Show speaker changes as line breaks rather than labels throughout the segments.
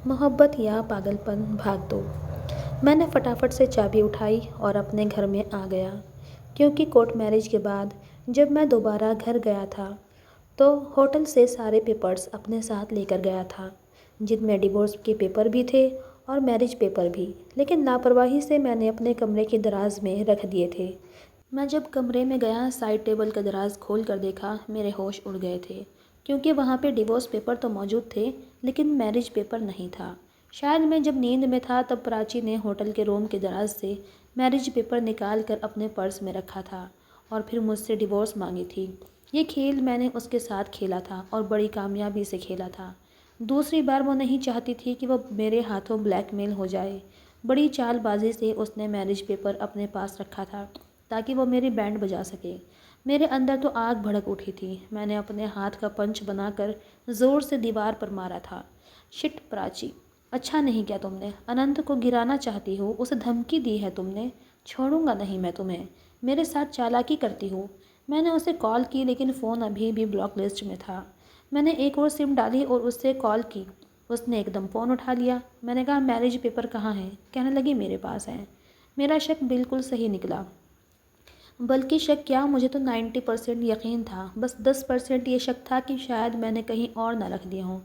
محبت یا پاگل پن بھاگ دو۔ میں نے فٹافٹ سے چابی اٹھائی اور اپنے گھر میں آ گیا، کیونکہ کورٹ میرج کے بعد جب میں دوبارہ گھر گیا تھا تو ہوٹل سے سارے پیپرز اپنے ساتھ لے کر گیا تھا، جن میں ڈیورس کے پیپر بھی تھے اور میرج پیپر بھی، لیکن لاپرواہی سے میں نے اپنے کمرے کے دراز میں رکھ دیے تھے۔ میں جب کمرے میں گیا، سائڈ ٹیبل کا دراز کھول کر دیکھا، میرے ہوش اڑ گئے تھے، کیونکہ وہاں پہ ڈیورس پیپر تو موجود تھے لیکن میرج پیپر نہیں تھا۔ شاید میں جب نیند میں تھا تب پراچی نے ہوٹل کے روم کے دراز سے میرج پیپر نکال کر اپنے پرس میں رکھا تھا اور پھر مجھ سے ڈیورس مانگی تھی۔ یہ کھیل میں نے اس کے ساتھ کھیلا تھا اور بڑی کامیابی سے کھیلا تھا۔ دوسری بار وہ نہیں چاہتی تھی کہ وہ میرے ہاتھوں بلیک میل ہو جائے۔ بڑی چال بازی سے اس نے میرج پیپر اپنے پاس رکھا تھا تاکہ وہ میری بینڈ بجا سکے۔ میرے اندر تو آگ بھڑک اٹھی تھی۔ میں نے اپنے ہاتھ کا پنچ بنا کر زور سے دیوار پر مارا تھا۔ شٹ پراچی، اچھا نہیں کیا تم نے، اننت کو گرانا چاہتی ہو، اسے دھمکی دی ہے تم نے، چھوڑوں گا نہیں میں تمہیں، میرے ساتھ چالاکی کرتی ہو۔ میں نے اسے کال کی لیکن فون ابھی بھی بلاک لسٹ میں تھا۔ میں نے ایک اور سم ڈالی اور اس سے کال کی۔ اس نے ایک دم فون اٹھا لیا۔ میں نے کہا میرج پیپر کہاں ہیں؟ کہنے لگی میرے پاس ہیں۔ میرا شک بالکل صحیح نکلا، بلکہ شک کیا، مجھے تو 90% یقین تھا، بس 10% یہ شک تھا کہ شاید میں نے کہیں اور نہ رکھ دیے ہوں۔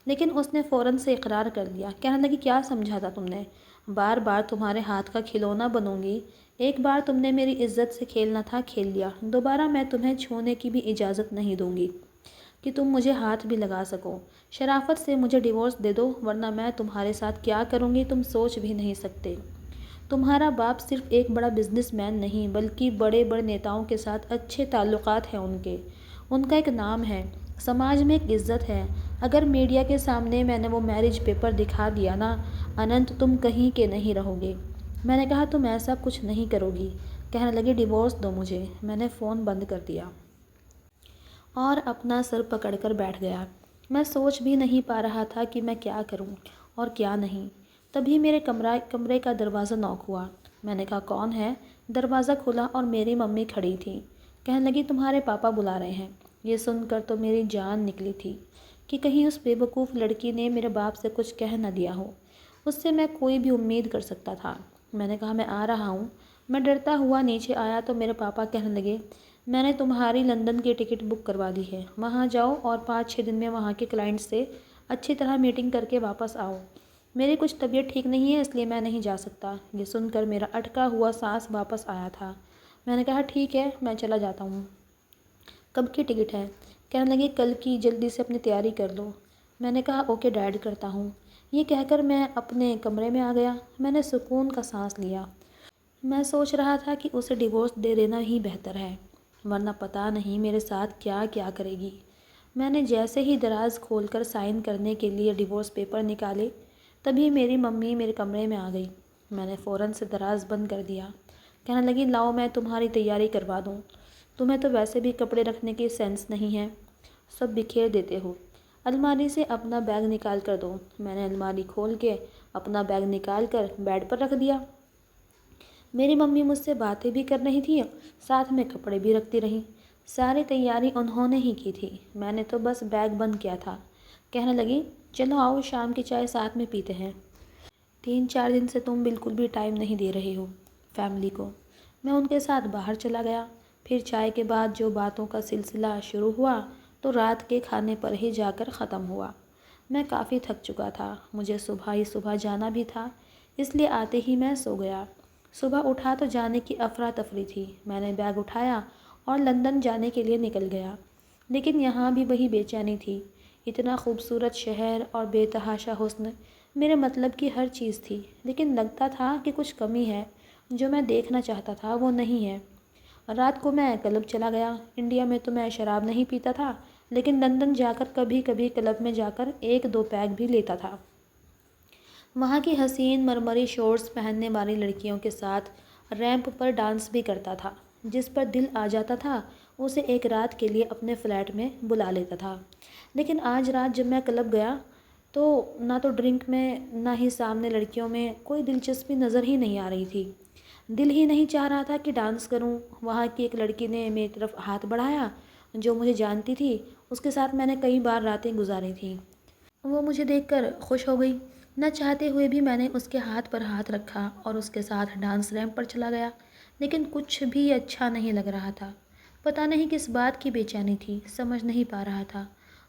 لیکن اس نے فوراً سے اقرار کر دیا۔ کہنے لگی کیا سمجھا تھا تم نے؟ بار بار تمہارے ہاتھ کا کھلونا بنوں گی؟ ایک بار تم نے میری عزت سے کھیلنا تھا، کھیل لیا، دوبارہ میں تمہیں چھونے کی بھی اجازت نہیں دوں گی کہ تم مجھے ہاتھ بھی لگا سکو۔ شرافت سے مجھے ڈیورس دے دو، ورنہ میں تمہارے ساتھ کیا کروں گی تم سوچ بھی نہیں سکتے۔ تمہارا باپ صرف ایک بڑا بزنس مین نہیں بلکہ بڑے بڑے نیتاؤں کے ساتھ اچھے تعلقات ہیں ان کا ایک نام ہے، سماج میں ایک عزت ہے۔ اگر میڈیا کے سامنے میں نے وہ میرج پیپر دکھا دیا نا اننت، تم کہیں کے نہیں رہو گے۔ میں نے کہا تم ایسا کچھ نہیں کرو گی۔ کہنے لگی ڈیورس دو مجھے۔ میں نے فون بند کر دیا اور اپنا سر پکڑ کر بیٹھ گیا۔ میں سوچ بھی نہیں پا رہا تھا کہ میں کیا کروں اور کیا نہیں۔ تبھی میرے کمرے کا دروازہ نوک ہوا۔ میں نے کہا کون ہے؟ دروازہ کھلا اور میری ممی کھڑی تھی۔ کہنے لگی تمہارے پاپا بلا رہے ہیں۔ یہ سن کر تو میری جان نکلی تھی کہ کہیں اس بے وقوف لڑکی نے میرے باپ سے کچھ کہہ نہ دیا ہو۔ اس سے میں کوئی بھی امید کر سکتا تھا۔ میں نے کہا میں آ رہا ہوں۔ میں ڈرتا ہوا نیچے آیا تو میرے پاپا کہنے لگے میں نے تمہاری لندن کی ٹکٹ بک کروا دی ہے، وہاں جاؤ اور 5-6 دن میں وہاں کے کلائنٹ سے اچھی طرح میٹنگ کر کے واپس آؤ۔ میری کچھ طبیعت ٹھیک نہیں ہے اس لیے میں نہیں جا سکتا۔ یہ سن کر میرا اٹکا ہوا سانس واپس آیا تھا۔ میں نے کہا ٹھیک ہے میں چلا جاتا ہوں۔ کب کی ٹکٹ ہے؟ کہنے لگی کل کی، جلدی سے اپنی تیاری کر لو۔ میں نے کہا اوکے ڈیڈ، کرتا ہوں۔ یہ کہہ کر میں اپنے کمرے میں آ گیا۔ میں نے سکون کا سانس لیا۔ میں سوچ رہا تھا کہ اسے ڈیورس دے دینا ہی بہتر ہے، ورنہ پتہ نہیں میرے ساتھ کیا کیا کرے گی۔ میں نے جیسے ہی دراز کھول کر سائن کرنے کے لیے ڈیورس پیپر نکالے تبھی میری ممی میرے کمرے میں آ گئی۔ میں نے فوراً سے دراز بند کر دیا۔ کہنے لگی لاؤ میں تمہاری تیاری کروا دوں، تمہیں تو ویسے بھی کپڑے رکھنے کی سینس نہیں ہے، سب بکھیر دیتے ہو۔ الماری سے اپنا بیگ نکال کر دو۔ میں نے الماری کھول کے اپنا بیگ نکال کر بیڈ پر رکھ دیا۔ میری ممی مجھ سے باتیں بھی کر رہی تھیں، ساتھ میں کپڑے بھی رکھتی رہیں۔ ساری تیاری انہوں نے ہی کی تھی، میں نے تو بس بیگ بند کیا تھا۔ کہنے لگی چلو آؤ شام کی چائے ساتھ میں پیتے ہیں، 3-4 دن سے تم بالکل بھی ٹائم نہیں دے رہے ہو فیملی کو۔ میں ان کے ساتھ باہر چلا گیا۔ پھر چائے کے بعد جو باتوں کا سلسلہ شروع ہوا تو رات کے کھانے پر ہی جا کر ختم ہوا۔ میں کافی تھک چکا تھا، مجھے صبح ہی صبح جانا بھی تھا، اس لیے آتے ہی میں سو گیا۔ صبح اٹھا تو جانے کی افراتفری تھی۔ میں نے بیگ اٹھایا اور لندن جانے کے لیے نکل گیا، لیکن یہاں بھی وہی بے چینی تھی۔ اتنا خوبصورت شہر اور بے تحاشا حسن، میرے مطلب کی ہر چیز تھی، لیکن لگتا تھا کہ کچھ کمی ہے، جو میں دیکھنا چاہتا تھا وہ نہیں ہے۔ رات کو میں کلب چلا گیا۔ انڈیا میں تو میں شراب نہیں پیتا تھا، لیکن لندن جا کر کبھی کبھی کلب میں جا کر 1-2 پیگ بھی لیتا تھا۔ وہاں کی حسین مرمری شورٹس پہننے والی لڑکیوں کے ساتھ ریمپ پر ڈانس بھی کرتا تھا۔ جس پر دل آ جاتا تھا اسے ایک رات کے لیے اپنے فلیٹ میں بلا لیتا تھا۔ لیکن آج رات جب میں کلب گیا تو نہ تو ڈرنک میں نہ ہی سامنے لڑکیوں میں کوئی دلچسپی نظر ہی نہیں آ رہی تھی۔ دل ہی نہیں چاہ رہا تھا کہ ڈانس کروں۔ وہاں کی ایک لڑکی نے میری طرف ہاتھ بڑھایا جو مجھے جانتی تھی، اس کے ساتھ میں نے کئی بار راتیں گزاری تھیں۔ وہ مجھے دیکھ کر خوش ہو گئی۔ نہ چاہتے ہوئے بھی میں نے اس کے ہاتھ پر ہاتھ رکھا اور اس کے ساتھ ڈانس ریمپ پر چلا گیا، لیکن کچھ بھی اچھا نہیں لگ رہا تھا۔ پتہ نہیں کس بات کی بے چینی تھی، سمجھ نہیں پا رہا تھا،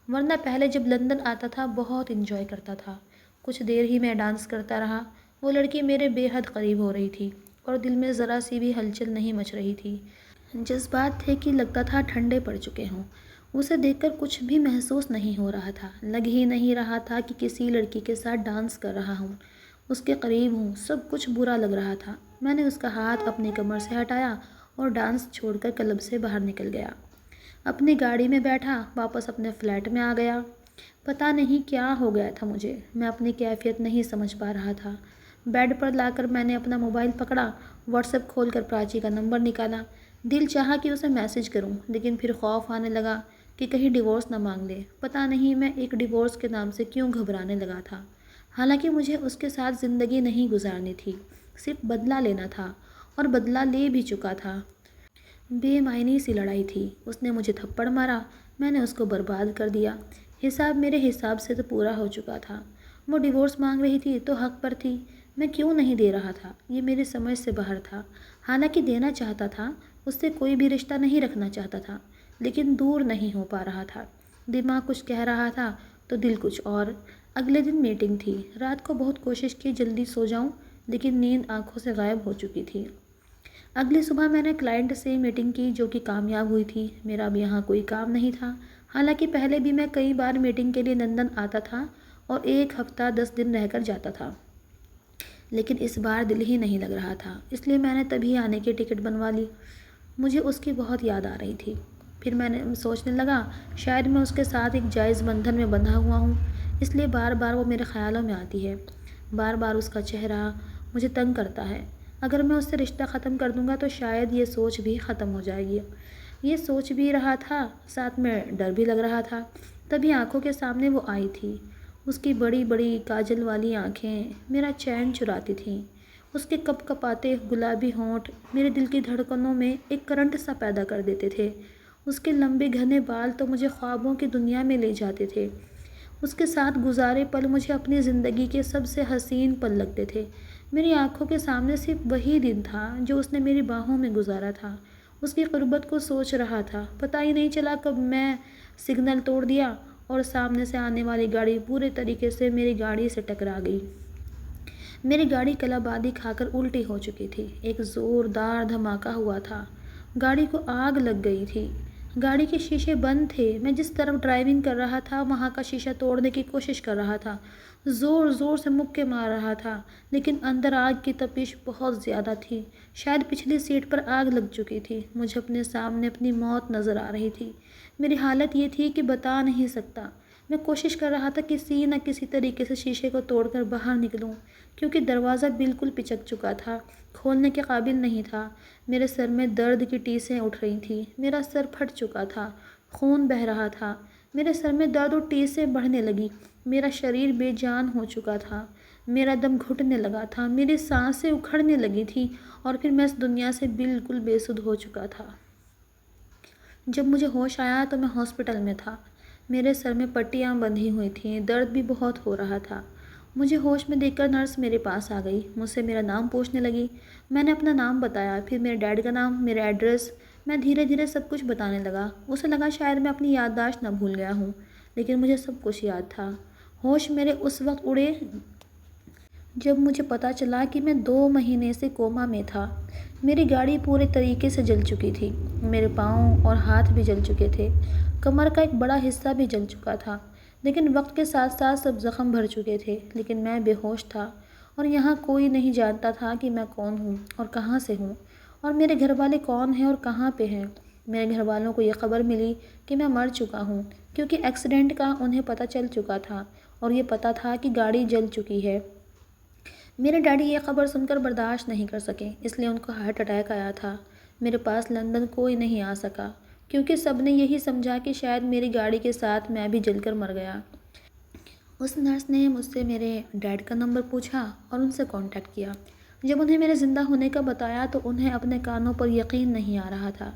ورنہ پہلے جب لندن آتا تھا بہت انجوائے کرتا تھا۔ کچھ دیر ہی میں ڈانس کرتا رہا، وہ لڑکی میرے بے حد قریب ہو رہی تھی اور دل میں ذرا سی بھی ہلچل نہیں مچ رہی تھی۔ جذبات تھے کہ لگتا تھا ٹھنڈے پڑ چکے ہوں۔ اسے دیکھ کر کچھ بھی محسوس نہیں ہو رہا تھا، لگ ہی نہیں رہا تھا کہ کسی لڑکی کے ساتھ ڈانس کر رہا ہوں، اس کے قریب ہوں، سب کچھ برا لگ رہا تھا۔ میں نے اس کا ہاتھ اپنی کمر سے ہٹایا اور ڈانس چھوڑ کر کلب سے باہر نکل گیا۔ اپنی گاڑی میں بیٹھا، واپس اپنے فلیٹ میں آ گیا۔ پتہ نہیں کیا ہو گیا تھا مجھے، میں اپنی کیفیت نہیں سمجھ پا رہا تھا۔ بیڈ پر لا کر میں نے اپنا موبائل پکڑا، واٹس ایپ کھول کر پراچی کا نمبر نکالا۔ دل چاہا کہ اسے میسج کروں، لیکن پھر خوف آنے لگا کہ کہیں ڈیورس نہ مانگ لے۔ پتہ نہیں میں ایک ڈیورس کے نام سے کیوں گھبرانے لگا تھا، حالانکہ مجھے اس کے ساتھ زندگی نہیں گزارنی تھی، صرف بدلہ لینا تھا، اور بدلہ لے بھی چکا تھا۔ بے معنی سی لڑائی تھی، اس نے مجھے تھپڑ مارا، میں نے اس کو برباد کر دیا۔ حساب میرے حساب سے تو پورا ہو چکا تھا۔ وہ ڈیورس مانگ رہی تھی تو حق پر تھی، میں کیوں نہیں دے رہا تھا، یہ میری سمجھ سے باہر تھا۔ حالانکہ دینا چاہتا تھا، اس سے کوئی بھی رشتہ نہیں رکھنا چاہتا تھا، لیکن دور نہیں ہو پا رہا تھا۔ دماغ کچھ کہہ رہا تھا تو دل کچھ اور۔ اگلے دن میٹنگ تھی، رات کو بہت کوشش کی جلدی سو جاؤں، لیکن نیند آنکھوں سے غائب ہو چکی تھی۔ اگلی صبح میں نے کلائنٹ سے میٹنگ کی جو کہ کامیاب ہوئی تھی۔ میرا اب یہاں کوئی کام نہیں تھا، حالانکہ پہلے بھی میں کئی بار میٹنگ کے لیے لندن آتا تھا اور 1 ہفتہ 10 دن رہ کر جاتا تھا، لیکن اس بار دل ہی نہیں لگ رہا تھا، اس لیے میں نے تبھی آنے کی ٹکٹ بنوا لی۔ مجھے اس کی بہت یاد آ رہی تھی۔ پھر میں نے سوچنے لگا شاید میں اس کے ساتھ ایک جائز بندھن میں بندھا ہوا ہوں، اس لیے بار بار وہ میرے خیالوں میں آتی ہے، بار بار اس کا چہرہ مجھے تنگ کرتا ہے۔ اگر میں اس سے رشتہ ختم کر دوں گا تو شاید یہ سوچ بھی ختم ہو جائے گی۔ یہ سوچ بھی رہا تھا، ساتھ میں ڈر بھی لگ رہا تھا۔ تبھی آنکھوں کے سامنے وہ آئی تھی، اس کی بڑی بڑی کاجل والی آنکھیں میرا چین چراتی تھیں، اس کے کپ کپاتے گلابی ہونٹ میرے دل کی دھڑکنوں میں ایک کرنٹ سا پیدا کر دیتے تھے، اس کے لمبے گھنے بال تو مجھے خوابوں کی دنیا میں لے جاتے تھے۔ اس کے ساتھ گزارے پل مجھے اپنی زندگی کے سب سے حسین پل لگتے تھے۔ میری آنکھوں کے سامنے صرف وہی دن تھا جو اس نے میری باہوں میں گزارا تھا۔ اس کی قربت کو سوچ رہا تھا، پتہ ہی نہیں چلا کب میں سگنل توڑ دیا اور سامنے سے آنے والی گاڑی پورے طریقے سے میری گاڑی سے ٹکرا گئی۔ میری گاڑی کلابادی کھا کر الٹی ہو چکی تھی، ایک زوردار دھماکہ ہوا تھا، گاڑی کو آگ لگ گئی تھی۔ گاڑی کے شیشے بند تھے، میں جس طرف ڈرائیونگ کر رہا تھا وہاں کا شیشہ توڑنے کی کوشش کر رہا تھا، زور زور سے مکے مار رہا تھا، لیکن اندر آگ کی تپش بہت زیادہ تھی، شاید پچھلی سیٹ پر آگ لگ چکی تھی۔ مجھے اپنے سامنے اپنی موت نظر آ رہی تھی۔ میری حالت یہ تھی کہ بتا نہیں سکتا۔ میں کوشش کر رہا تھا کسی نہ کسی طریقے سے شیشے کو توڑ کر باہر نکلوں، کیونکہ دروازہ بالکل پچک چکا تھا، کھولنے کے قابل نہیں تھا۔ میرے سر میں درد کی ٹیسیں اٹھ رہی تھیں، میرا سر پھٹ چکا تھا، خون بہہ رہا تھا، میرے سر میں درد اور ٹیسیں بڑھنے لگی، میرا شریر بے جان ہو چکا تھا، میرا دم گھٹنے لگا تھا، میری سانسیں اکھڑنے لگی تھیں اور پھر میں اس دنیا سے بالکل بے سدھ ہو چکا تھا۔ جب مجھے ہوش آیا تو میں ہاسپٹل میں تھا، میرے سر میں پٹیاں بندھی ہوئی تھیں، درد بھی بہت ہو رہا تھا۔ مجھے ہوش میں دیکھ کر نرس میرے پاس آ گئی، مجھ سے میرا نام پوچھنے لگی۔ میں نے اپنا نام بتایا، پھر میرے ڈیڈ کا نام، میرا ایڈریس، میں دھیرے دھیرے سب کچھ بتانے لگا۔ اسے لگا شاید میں اپنی یادداشت نہ بھول گیا ہوں، لیکن مجھے سب کچھ یاد تھا۔ ہوش میرے اس وقت اڑے جب مجھے پتہ چلا کہ میں 2 مہینے سے کوما میں تھا۔ میری گاڑی پورے طریقے سے جل چکی تھی، میرے پاؤں اور ہاتھ بھی جل چکے تھے، کمر کا ایک بڑا حصہ بھی جل چکا تھا، لیکن وقت کے ساتھ ساتھ سب زخم بھر چکے تھے، لیکن میں بے ہوش تھا، اور یہاں کوئی نہیں جانتا تھا کہ میں کون ہوں اور کہاں سے ہوں، اور میرے گھر والے کون ہیں اور کہاں پہ ہیں۔ میرے گھر والوں کو یہ خبر ملی کہ میں مر چکا ہوں، کیونکہ ایکسیڈنٹ کا انہیں پتہ چل چکا تھا اور یہ پتہ تھا کہ گاڑی جل چکی ہے۔ میرے ڈیڈی یہ خبر سن کر برداشت نہیں کر سکے، اس لیے ان کو ہارٹ اٹیک آیا تھا۔ میرے پاس لندن کوئی نہیں آ سکا، کیونکہ سب نے یہی سمجھا کہ شاید میری گاڑی کے ساتھ میں بھی جل کر مر گیا۔ اس نرس نے مجھ سے میرے ڈیڈ کا نمبر پوچھا اور ان سے کانٹیکٹ کیا۔ جب انہیں میرے زندہ ہونے کا بتایا تو انہیں اپنے کانوں پر یقین نہیں آ رہا تھا۔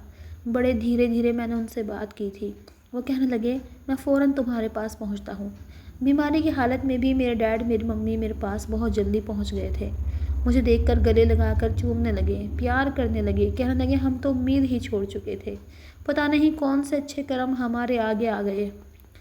بڑے دھیرے دھیرے میں نے ان سے بات کی تھی۔ وہ کہنے لگے، میں فوراً تمہارے پاس پہنچتا ہوں۔ بیماری کی حالت میں بھی میرے ڈیڈ میری ممی میرے پاس بہت جلدی پہنچ گئے تھے۔ مجھے دیکھ کر گلے لگا کر چومنے لگے، پیار کرنے لگے، کہنے لگے ہم تو امید ہی چھوڑ چکے تھے، پتہ نہیں کون سے اچھے کرم ہمارے آگے آ گئے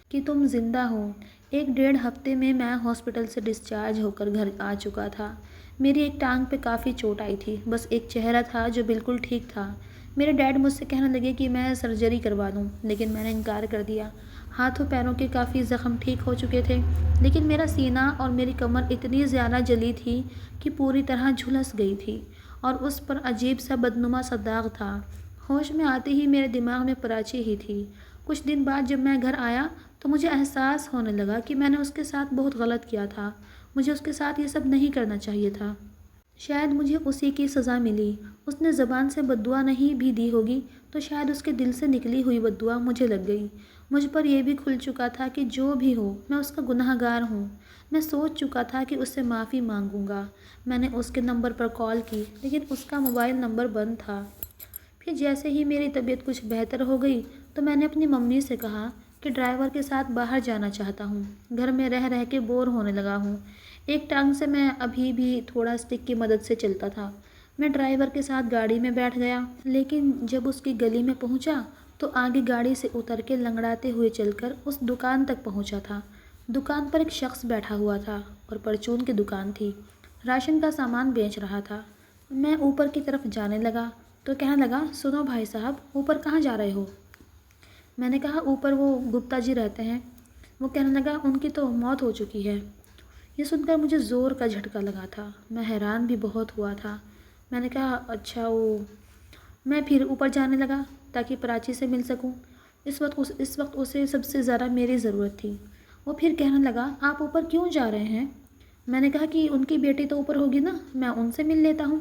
کہ تم زندہ ہو۔ 1 ڈیڑھ ہفتے میں ہاسپٹل سے ڈسچارج ہو کر گھر آ چکا تھا۔ میری ایک ٹانگ پہ کافی چوٹ آئی تھی، بس ایک چہرہ تھا جو بالکل ٹھیک تھا۔ میرے ڈیڈ مجھ سے کہنے لگے کہ میں سرجری کروا دوں، لیکن میں نے انکار کر دیا۔ ہاتھوں پیروں کے کافی زخم ٹھیک ہو چکے تھے، لیکن میرا سینہ اور میری کمر اتنی زیادہ جلی تھی کہ پوری طرح جھلس گئی تھی اور اس پر عجیب سا بدنما سا داغ تھا۔ ہوش میں آتے ہی میرے دماغ میں پراچی ہی تھی۔ کچھ دن بعد جب میں گھر آیا تو مجھے احساس ہونے لگا کہ میں نے اس کے ساتھ بہت غلط کیا تھا، مجھے اس کے ساتھ یہ سب نہیں کرنا چاہیے تھا۔ شاید مجھے اسی کی سزا ملی۔ اس نے زبان سے بددعا نہیں بھی دی ہوگی تو شاید اس کے دل سے نکلی ہوئی بددعا مجھے لگ گئی۔ مجھ پر یہ بھی کھل چکا تھا کہ جو بھی ہو میں اس کا گناہ گار ہوں۔ میں سوچ چکا تھا کہ اس سے معافی مانگوں گا۔ میں نے اس کے نمبر پر کال کی، لیکن اس کا موبائل نمبر بند تھا۔ پھر جیسے ہی میری طبیعت کچھ بہتر ہو گئی تو میں نے اپنی ممی سے کہا کہ ڈرائیور کے ساتھ باہر جانا چاہتا ہوں، گھر میں رہ رہ کے بور ہونے لگا ہوں۔ ایک ٹانگ سے میں ابھی بھی تھوڑا اسٹک کی مدد سے چلتا تھا۔ میں ڈرائیور کے ساتھ گاڑی میں بیٹھ گیا، لیکن جب اس کی گلی میں پہنچا تو آگے گاڑی سے اتر کے لنگڑاتے ہوئے چل کر اس دکان تک پہنچا تھا۔ دکان پر ایک شخص بیٹھا ہوا تھا اور پرچون کی دکان تھی، راشن کا سامان بیچ رہا تھا۔ میں اوپر کی طرف جانے لگا تو کہنے لگا سنو بھائی صاحب، اوپر کہاں جا رہے ہو؟ میں نے کہا اوپر وہ گپتا جی رہتے ہیں۔ وہ کہنے لگا ان کی تو موت ہو چکی ہے۔ یہ سن کر مجھے زور کا جھٹکا لگا تھا، میں حیران بھی بہت ہوا تھا۔ میں نے کہا اچھا وہ، میں پھر اوپر جانے لگا تاکہ پراچی سے مل سکوں۔ اس وقت اسے سب سے زیادہ میری ضرورت تھی۔ وہ پھر کہنے لگا آپ اوپر کیوں جا رہے ہیں؟ میں نے کہا کہ ان کی بیٹی تو اوپر ہوگی نا، میں ان سے مل لیتا ہوں۔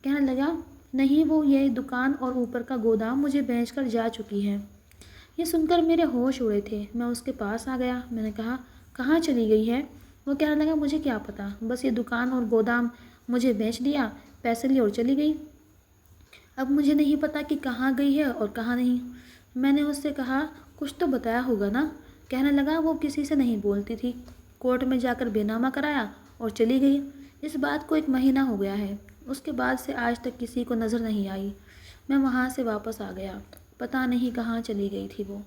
کہنے لگا نہیں، وہ یہ دکان اور اوپر کا گودام مجھے بیچ کر جا چکی ہے۔ یہ سن کر میرے ہوش اڑے تھے۔ میں اس کے پاس آ گیا، میں نے کہا کہاں چلی گئی ہے؟ وہ کہنے لگا مجھے کیا پتہ، بس یہ دکان اور گودام مجھے بیچ دیا، پیسے لیے اور چلی گئی۔ اب مجھے نہیں پتہ کہ کہاں گئی ہے اور کہاں نہیں۔ میں نے اس سے کہا کچھ تو بتایا ہوگا نا؟ کہنے لگا وہ کسی سے نہیں بولتی تھی، کورٹ میں جا کر بے نامہ کرایا اور چلی گئی۔ اس بات کو 1 مہینہ ہو گیا ہے، اس کے بعد سے آج تک کسی کو نظر نہیں آئی۔ میں وہاں سے واپس آ گیا، پتہ نہیں کہاں چلی گئی تھی وہ۔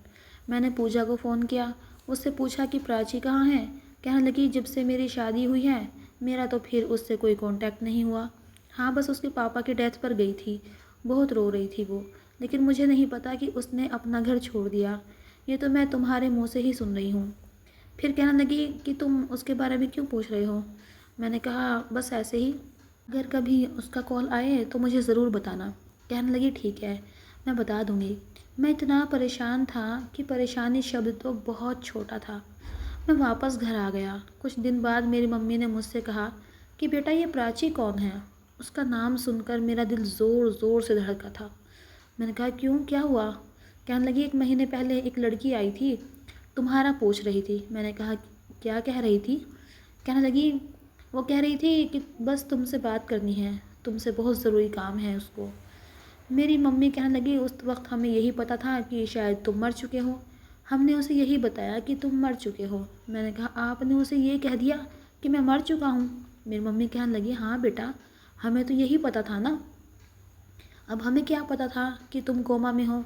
میں نے پوجا کو فون کیا، اس سے پوچھا کہ پراچی کہاں ہے؟ کہنے لگی جب سے میری شادی ہوئی ہے میرا تو پھر اس سے کوئی کانٹیکٹ نہیں ہوا۔ ہاں بس اس کے پاپا کی ڈیتھ پر گئی تھی، بہت رو رہی تھی وہ، لیکن مجھے نہیں پتا کہ اس نے اپنا گھر چھوڑ دیا، یہ تو میں تمہارے منہ سے ہی سن رہی ہوں۔ پھر کہنے لگی کہ تم اس کے بارے میں کیوں پوچھ رہے ہو؟ میں نے کہا بس ایسے ہی، اگر کبھی اس کا کال آئے تو مجھے ضرور بتانا۔ کہنے لگی ٹھیک ہے، میں بتا دوں گی۔ میں اتنا پریشان تھا کہ پریشانی شبد تو بہت چھوٹا تھا۔ میں واپس گھر آ گیا۔ کچھ دن بعد میری ممی نے مجھ سے کہا کہ بیٹا یہ پراچی کون ہے؟ اس کا نام سن کر میرا دل زور زور سے دھڑکا تھا۔ میں نے کہا کیوں، کیا ہوا؟ کہنے لگی 1 مہینے پہلے ایک لڑکی آئی تھی، تمہارا پوچھ رہی تھی۔ میں نے کہا کیا کہہ رہی تھی؟ کہنے لگی وہ کہہ رہی تھی کہ بس تم سے بات کرنی ہے، تم سے بہت ضروری کام ہے اس کو۔ میری ممی کہنے لگی اس وقت ہمیں یہی پتہ تھا کہ شاید تم مر چکے ہو، ہم نے اسے یہی بتایا کہ تم مر چکے ہو۔ میں نے کہا آپ نے اسے یہ کہہ دیا کہ میں مر چکا ہوں؟ میری ممی کہنے لگی ہاں بیٹا، ہمیں تو یہی پتہ تھا نا، اب ہمیں کیا پتہ تھا کہ تم کوما میں ہو؟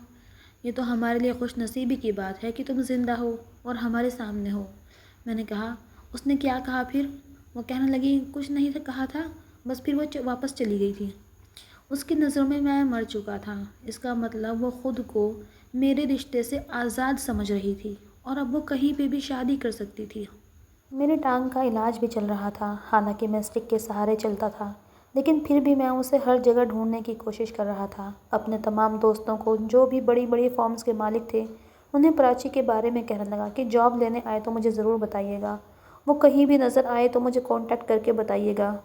یہ تو ہمارے لیے خوش نصیبی کی بات ہے کہ تم زندہ ہو اور ہمارے سامنے ہو۔ میں نے کہا اس نے کیا کہا پھر؟ وہ کہنے لگی کچھ نہیں تھا کہا تھا، بس پھر وہ واپس چلی گئی تھی۔ اس کی نظروں میں میں مر چکا تھا، اس کا مطلب وہ خود کو میرے رشتے سے آزاد سمجھ رہی تھی اور اب وہ کہیں پہ بھی شادی کر سکتی تھی۔ میری ٹانگ کا علاج بھی چل رہا تھا، حالانکہ میں اسٹک کے سہارے چلتا تھا، لیکن پھر بھی میں اسے ہر جگہ ڈھونڈنے کی کوشش کر رہا تھا۔ اپنے تمام دوستوں کو جو بھی بڑی بڑی فرمز کے مالک تھے انہیں پراچی کے بارے میں کہنے لگا کہ جاب لینے آئے تو مجھے ضرور بتائیے گا، وہ کہیں بھی نظر آئے تو مجھے کانٹیکٹ کر کے بتائیے گا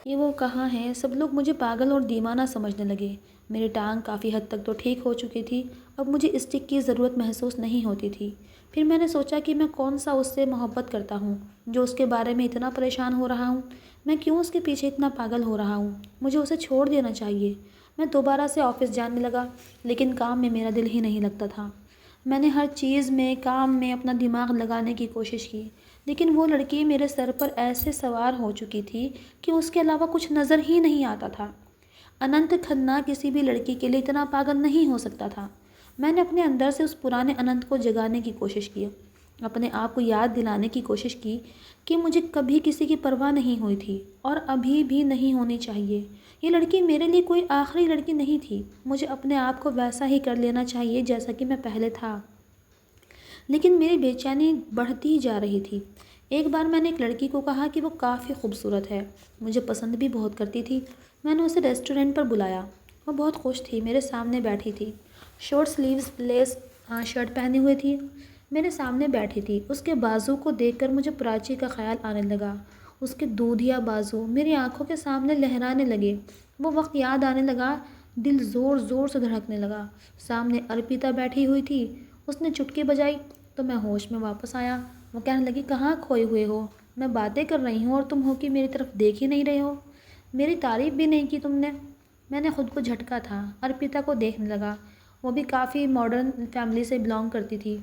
کہ وہ کہاں ہیں۔ سب لوگ مجھے پاگل اور دیوانہ سمجھنے لگے۔ میری ٹانگ کافی حد تک تو ٹھیک ہو چکی تھی، اب مجھے اسٹک کی ضرورت محسوس نہیں ہوتی تھی۔ پھر میں نے سوچا کہ میں کون سا اس سے محبت کرتا ہوں جو اس کے بارے میں اتنا پریشان ہو رہا ہوں، میں کیوں اس کے پیچھے اتنا پاگل ہو رہا ہوں، مجھے اسے چھوڑ دینا چاہیے۔ میں دوبارہ سے آفس جانے لگا، لیکن کام میں میرا دل ہی نہیں لگتا تھا۔ میں نے ہر چیز میں، کام میں اپنا دماغ لگانے کی کوشش کی، لیکن وہ لڑکی میرے سر پر ایسے سوار ہو چکی تھی کہ اس کے علاوہ کچھ نظر ہی نہیں آتا تھا۔ اننت کھنہ کسی بھی لڑکی کے لیے اتنا پاگل نہیں ہو سکتا تھا۔ میں نے اپنے اندر سے اس پرانے اننت کو جگانے کی کوشش کی، اپنے آپ کو یاد دلانے کی کوشش کی کہ مجھے کبھی کسی کی پرواہ نہیں ہوئی تھی اور ابھی بھی نہیں ہونی چاہیے۔ یہ لڑکی میرے لیے کوئی آخری لڑکی نہیں تھی، مجھے اپنے آپ کو ویسا ہی کر لینا چاہیے جیسا کہ میں پہلے تھا۔ لیکن میری بے چینی بڑھتی ہی جا رہی تھی۔ ایک بار میں نے ایک لڑکی کو کہا کہ وہ کافی خوبصورت ہے، مجھے پسند بھی بہت کرتی تھی۔ میں نے اسے ریسٹورنٹ پر بلایا، وہ بہت خوش تھی، میرے سامنے بیٹھی تھی، شارٹ سلیوز لیس شرٹ پہنی ہوئی تھی، میرے سامنے بیٹھی تھی۔ اس کے بازو کو دیکھ کر مجھے پراچی کا خیال آنے لگا۔ اس کے دودھیا بازو میری آنکھوں کے سامنے لہرانے لگے۔ وہ وقت یاد آنے لگا، دل زور زور سے دھڑکنے لگا۔ سامنے ارپیتا بیٹھی ہوئی تھی، اس نے چٹکی بجائی تو میں ہوش میں واپس آیا۔ وہ کہنے لگی، کہاں کھوئے ہوئے ہو؟ میں باتیں کر رہی ہوں اور تم ہو کہ میری طرف دیکھ ہی نہیں رہے ہو، میری تعریف بھی نہیں کی تم نے۔ میں نے خود کو جھٹکا تھا، ارپیتا کو دیکھنے لگا۔ وہ بھی کافی ماڈرن فیملی سے بلانگ کرتی تھی۔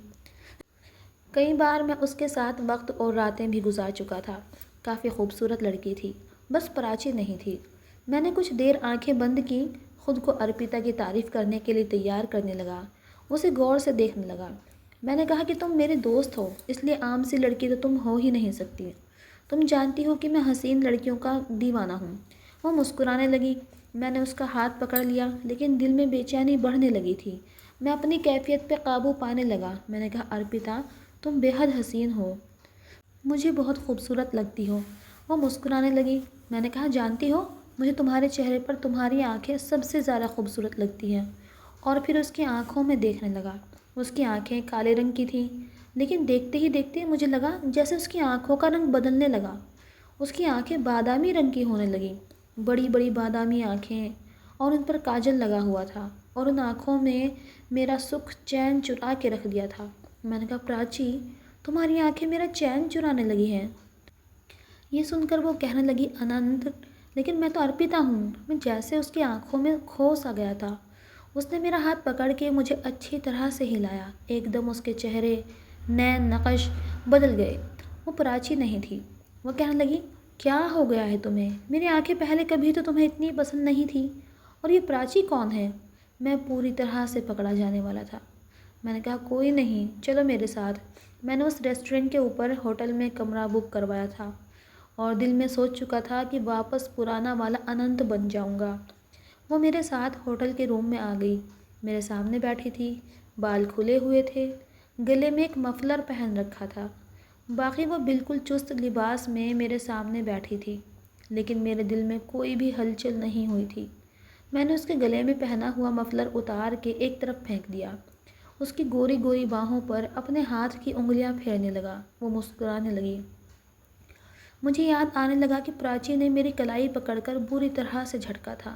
کئی بار میں اس کے ساتھ وقت اور راتیں بھی گزار چکا تھا۔ کافی خوبصورت لڑکی تھی، بس پراچی نہیں تھی۔ میں نے کچھ دیر آنکھیں بند کی، خود کو ارپیتا کی تعریف کرنے کے لیے تیار کرنے لگا، اسے غور سے دیکھنے لگا۔ میں نے کہا کہ تم میری دوست ہو، اس لیے عام سی لڑکی تو تم ہو ہی نہیں سکتی۔ تم جانتی ہو کہ میں حسین لڑکیوں کا دیوانہ ہوں۔ وہ مسکرانے لگی۔ میں نے اس کا ہاتھ پکڑ لیا، لیکن دل میں بے چینی بڑھنے لگی تھی۔ میں اپنی کیفیت پہ قابو پانے لگا۔ میں نے کہا، ارپیتا تم بے حد حسین ہو، مجھے بہت خوبصورت لگتی ہو۔ وہ مسکرانے لگی۔ میں نے کہا، جانتی ہو مجھے تمہارے چہرے پر تمہاری آنکھیں سب سے زیادہ خوبصورت لگتی ہیں۔ اور پھر اس کی آنکھوں میں دیکھنے لگا۔ اس کی آنکھیں کالے رنگ کی تھیں، لیکن دیکھتے ہی دیکھتے مجھے لگا جیسے اس کی آنکھوں کا رنگ بدلنے لگا۔ اس کی آنکھیں بادامی رنگ کی ہونے لگیں، بڑی بڑی بادامی آنکھیں، اور ان پر کاجل لگا ہوا تھا، اور ان آنکھوں میں میرا سکھ چین چرا کے رکھ دیا تھا۔ میں نے کہا، پراچی تمہاری آنکھیں میرا چین چرانے لگی ہیں۔ یہ سن کر وہ کہنے لگی، اننت لیکن میں تو ارپیتا ہوں۔ میں جیسے اس کی آنکھوں میں کھو سا گیا تھا۔ اس نے میرا ہاتھ پکڑ کے مجھے اچھی طرح سے ہلایا۔ ایک دم اس کے چہرے نین نقش بدل گئے۔ وہ پراچی نہیں تھی۔ وہ کہنے لگی، کیا ہو گیا ہے تمہیں؟ میری آنکھیں پہلے کبھی تو تمہیں اتنی پسند نہیں تھی، اور یہ پراچی کون ہے؟ میں پوری طرح سے پکڑا جانے والا تھا۔ میں نے کہا، کوئی نہیں، چلو میرے ساتھ۔ میں نے اس ریسٹورنٹ کے اوپر ہوٹل میں کمرہ بک کروایا تھا، اور دل میں سوچ چکا تھا کہ واپس پرانا والا اننت بن جاؤں گا۔ وہ میرے ساتھ ہوٹل کے روم میں آ گئی، میرے سامنے بیٹھی تھی، بال کھلے ہوئے تھے، گلے میں ایک مفلر پہن رکھا تھا، باقی وہ بالکل چست لباس میں میرے سامنے بیٹھی تھی، لیکن میرے دل میں کوئی بھی ہلچل نہیں ہوئی تھی۔ میں نے اس کے گلے میں پہنا ہوا مفلر اتار کے ایک طرف پھینک دیا، اس کی گوری گوری باہوں پر اپنے ہاتھ کی انگلیاں پھیرنے لگا۔ وہ مسکرانے لگی۔ مجھے یاد آنے لگا کہ پراچی نے میری کلائی پکڑ کر بری طرح سے جھٹکا تھا۔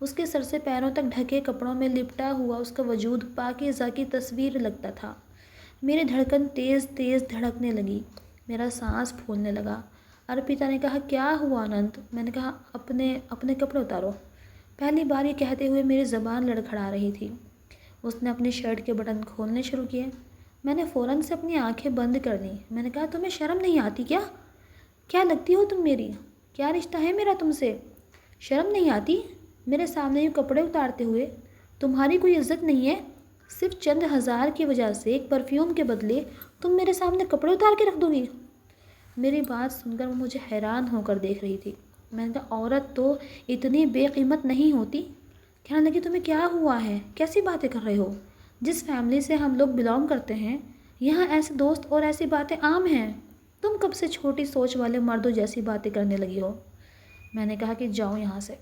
اس کے سر سے پیروں تک ڈھکے کپڑوں میں لپٹا ہوا اس کا وجود پاکیزہ کی تصویر لگتا تھا۔ میری دھڑکن تیز تیز دھڑکنے لگی، میرا سانس پھولنے لگا۔ ارپیتا نے کہا، کیا ہوا اننت؟ میں نے کہا، اپنے کپڑے اتارو۔ پہلی بار یہ کہتے ہوئے میری زبان لڑکھڑا رہی تھی۔ اس نے اپنی شرٹ کے بٹن کھولنے شروع کیے۔ میں نے فوراً سے اپنی آنکھیں بند کر دیں۔ میں نے کہا، تمہیں شرم نہیں آتی کیا؟ کیا لگتی ہو تم میری؟ کیا رشتہ ہے میرا تم سے؟ شرم نہیں آتی میرے سامنے یوں کپڑے اتارتے ہوئے؟ تمہاری کوئی عزت نہیں ہے؟ صرف چند ہزار کی وجہ سے ایک پرفیوم کے بدلے تم میرے سامنے کپڑے اتار کے رکھ دو گی؟ میری بات سن کر وہ مجھے حیران ہو کر دیکھ رہی تھی۔ میں نے کہا، عورت تو اتنی بے قیمت نہیں ہوتی۔ کہنے لگی، تمہیں کیا ہوا ہے؟ کیسی باتیں کر رہے ہو؟ جس فیملی سے ہم لوگ بلانگ کرتے ہیں، یہاں ایسے دوست اور ایسی باتیں عام ہیں۔ تم کب سے چھوٹی سوچ والے مردوں جیسی باتیں کرنے لگی ہو؟ میں نے کہا کہ جاؤ یہاں سے،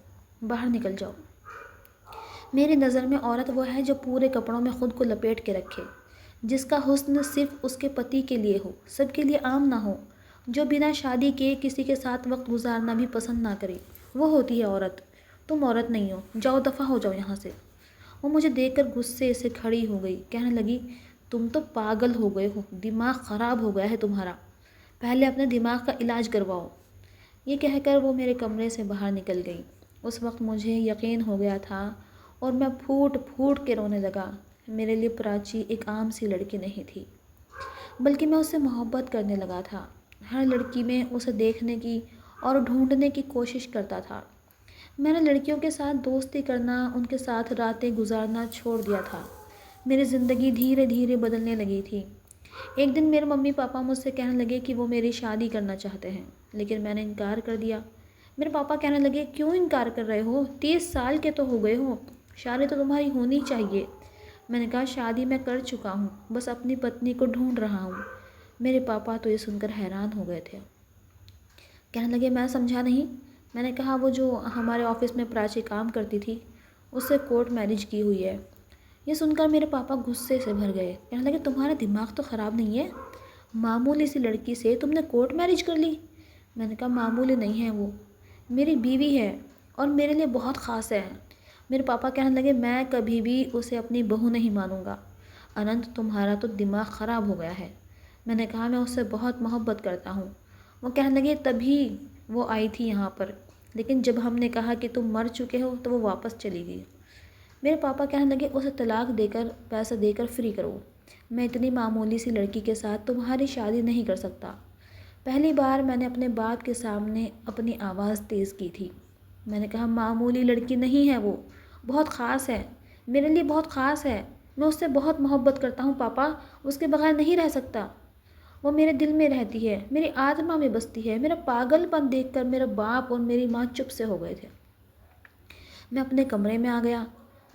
باہر نکل جاؤ۔ میری نظر میں عورت وہ ہے جو پورے کپڑوں میں خود کو لپیٹ کے رکھے، جس کا حسن صرف اس کے پتی کے لیے ہو، سب کے لیے عام نہ ہو، جو بنا شادی کے کسی کے ساتھ وقت گزارنا بھی پسند نہ کرے، وہ ہوتی ہے عورت۔ تم عورت نہیں ہو، جاؤ دفع ہو جاؤ یہاں سے۔ وہ مجھے دیکھ کر غصے سے کھڑی ہو گئی، کہنے لگی، تم تو پاگل ہو گئے ہو، دماغ خراب ہو گیا ہے تمہارا، پہلے اپنے دماغ کا علاج کرواؤ۔ یہ کہہ کر وہ میرے کمرے سے باہر نکل گئی۔ اس وقت مجھے یقین ہو گیا تھا، اور میں پھوٹ پھوٹ کے رونے لگا۔ میرے لیے پراچی ایک عام سی لڑکی نہیں تھی، بلکہ میں اس سے محبت کرنے لگا تھا۔ ہر لڑکی میں اسے دیکھنے کی اور ڈھونڈنے کی کوشش کرتا تھا۔ میں نے لڑکیوں کے ساتھ دوستی کرنا، ان کے ساتھ راتیں گزارنا چھوڑ دیا تھا۔ میری زندگی دھیرے دھیرے بدلنے لگی تھی۔ ایک دن میرے ممی پاپا مجھ سے کہنے لگے کہ وہ میری شادی کرنا چاہتے ہیں، لیکن میں نے انکار کر دیا۔ میرے پاپا کہنے لگے کیوں انکار کر رہے ہو؟ 30 سال کے تو ہو گئے ہو، شادی تو تمہاری ہونی چاہیے۔ میں نے کہا شادی میں کر چکا ہوں، بس اپنی پتنی کو ڈھونڈ رہا ہوں۔ میرے پاپا تو یہ سن کر حیران ہو گئے تھے، کہنے لگے میں سمجھا نہیں۔ میں نے کہا وہ جو ہمارے آفس میں پراچی کام کرتی تھی، اس سے کورٹ میرج کی ہوئی ہے۔ یہ سن کر میرے پاپا غصے سے بھر گئے، کہنے لگے تمہارا دماغ تو خراب نہیں ہے، معمولی سی لڑکی سے تم نے کورٹ میرج کر لی؟ میں نے کہا معمولی نہیں ہے، وہ میری بیوی ہے اور میرے لیے بہت خاص ہے۔ میرے پاپا کہنے لگے میں کبھی بھی اسے اپنی بہو نہیں مانوں گا، اننت تمہارا تو دماغ خراب ہو گیا ہے۔ میں نے کہا میں اس سے بہت محبت کرتا ہوں۔ وہ کہنے لگے تبھی وہ آئی تھی یہاں پر، لیکن جب ہم نے کہا کہ تم مر چکے ہو تو وہ واپس چلی گئی۔ میرے پاپا کہنے لگے اسے طلاق دے کر، پیسہ دے کر فری کرو، میں اتنی معمولی سی لڑکی کے ساتھ تمہاری شادی نہیں کر سکتا۔ پہلی بار میں نے اپنے باپ کے سامنے اپنی آواز تیز کی تھی۔ میں نے کہا معمولی لڑکی نہیں ہے، وہ بہت خاص ہے، میرے لیے بہت خاص ہے، میں اس سے بہت محبت کرتا ہوں پاپا، اس کے بغیر نہیں رہ سکتا۔ وہ میرے دل میں رہتی ہے، میری آتما میں بستی ہے۔ میرا پاگل پن دیکھ کر میرا باپ اور میری ماں چپ سے ہو گئے تھے۔ میں اپنے کمرے میں آ گیا۔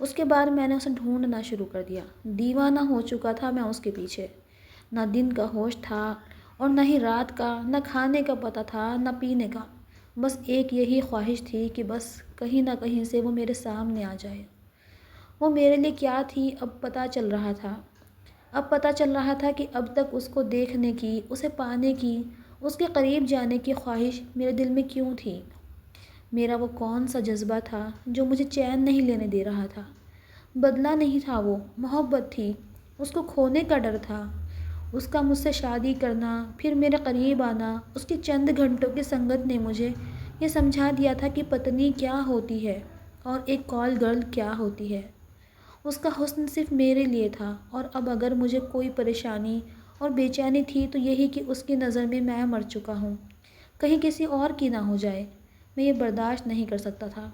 اس کے بعد میں نے اسے ڈھونڈنا شروع کر دیا۔ دیوانہ ہو چکا تھا میں اس کے پیچھے، نہ دن کا ہوش تھا اور نہ ہی رات کا، نہ کھانے کا پتہ تھا نہ پینے کا، بس ایک یہی خواہش تھی کہ بس کہیں نہ کہیں سے وہ میرے سامنے آ جائے۔ وہ میرے لیے کیا تھی اب پتہ چل رہا تھا۔ اب پتہ چل رہا تھا کہ اب تک اس کو دیکھنے کی، اسے پانے کی، اس کے قریب جانے کی خواہش میرے دل میں کیوں تھی۔ میرا وہ کون سا جذبہ تھا جو مجھے چین نہیں لینے دے رہا تھا؟ بدلہ نہیں تھا، وہ محبت تھی، اس کو کھونے کا ڈر تھا۔ اس کا مجھ سے شادی کرنا، پھر میرے قریب آنا، اس کی چند گھنٹوں کی سنگت نے مجھے یہ سمجھا دیا تھا کہ پتنی کیا ہوتی ہے اور ایک کال گرل کیا ہوتی ہے۔ اس کا حسن صرف میرے لیے تھا، اور اب اگر مجھے کوئی پریشانی اور بے چینی تھی تو یہی کہ اس کی نظر میں مر چکا ہوں، کہیں کسی اور کی نہ ہو جائے۔ میں یہ برداشت نہیں کر سکتا تھا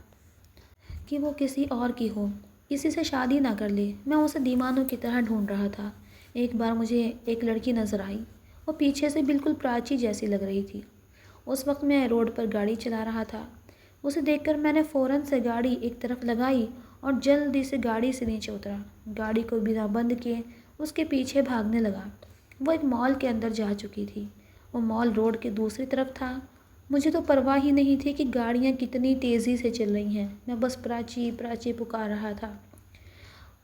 کہ وہ کسی اور کی ہو، کسی سے شادی نہ کر لے۔ میں اسے دیوانوں کی طرح ڈھونڈ رہا تھا۔ ایک بار مجھے ایک لڑکی نظر آئی، وہ پیچھے سے بالکل پراچی جیسی لگ رہی تھی۔ اس وقت میں روڈ پر گاڑی چلا رہا تھا۔ اسے دیکھ کر میں نے فوراً سے گاڑی ایک طرف لگائی اور جلدی سے گاڑی سے نیچے اترا۔ گاڑی کو بنا بند کیے اس کے پیچھے بھاگنے لگا۔ وہ ایک مال کے اندر جا چکی تھی۔ وہ مال روڈ کے دوسری طرف تھا۔ مجھے تو پرواہ ہی نہیں تھی کہ گاڑیاں کتنی تیزی سے چل رہی ہیں، میں بس پراچی پراچی پکار رہا تھا۔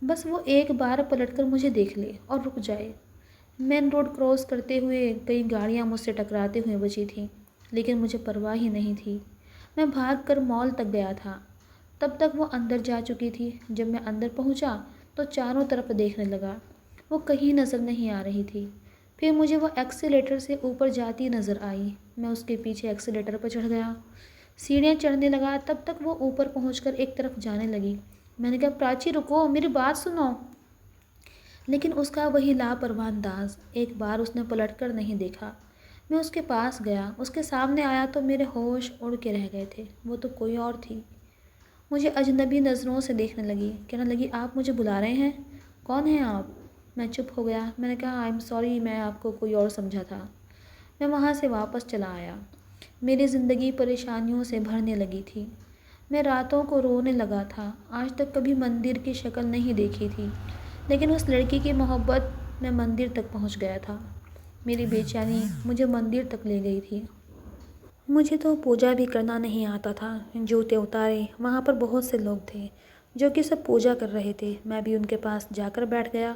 بس وہ ایک بار پلٹ کر مجھے دیکھ لے اور رک جائے۔ مین روڈ کراس کرتے ہوئے کئی گاڑیاں مجھ سے ٹکراتے ہوئے بچی تھیں، لیکن مجھے پرواہ ہی نہیں تھی۔ میں بھاگ کر مال تک گیا تھا، تب تک وہ اندر جا چکی تھی۔ جب میں اندر پہنچا تو چاروں طرف دیکھنے لگا، وہ کہیں نظر نہیں آ رہی تھی۔ پھر مجھے وہ ایکسیلیٹر سے اوپر جاتی نظر آئی۔ میں اس کے پیچھے ایکسیلیٹر پر چڑھ گیا، سیڑھیاں چڑھنے لگا، تب تک وہ اوپر پہنچ کر ایک طرف جانے لگی۔ میں نے کہا پراچی رکو، میری بات سنو، لیکن اس کا وہی لاپرواہ انداز، ایک بار اس نے پلٹ کر نہیں دیکھا۔ میں اس کے پاس گیا، اس کے سامنے آیا تو میرے ہوش اڑ کے رہ گئے تھے، وہ تو کوئی اور تھی۔ مجھے اجنبی نظروں سے دیکھنے لگی، کہنے لگی آپ مجھے بلا رہے ہیں؟ کون ہیں آپ؟ میں چپ ہو گیا۔ میں نے کہا آئی ایم سوری، میں آپ کو کوئی اور سمجھا تھا۔ میں وہاں سے واپس چلا آیا۔ میری زندگی پریشانیوں سے بھرنے لگی تھی۔ میں راتوں کو رونے لگا تھا۔ آج تک کبھی مندر کی شکل نہیں دیکھی تھی، لیکن اس لڑکی کی محبت میں مندر تک پہنچ گیا تھا۔ میری بے چینی مجھے مندر تک لے گئی تھی۔ مجھے تو پوجا بھی کرنا نہیں آتا تھا۔ جوتے اتارے، وہاں پر بہت سے لوگ تھے جو کہ سب پوجا کر رہے تھے۔ میں بھی ان کے پاس جا کر بیٹھ گیا۔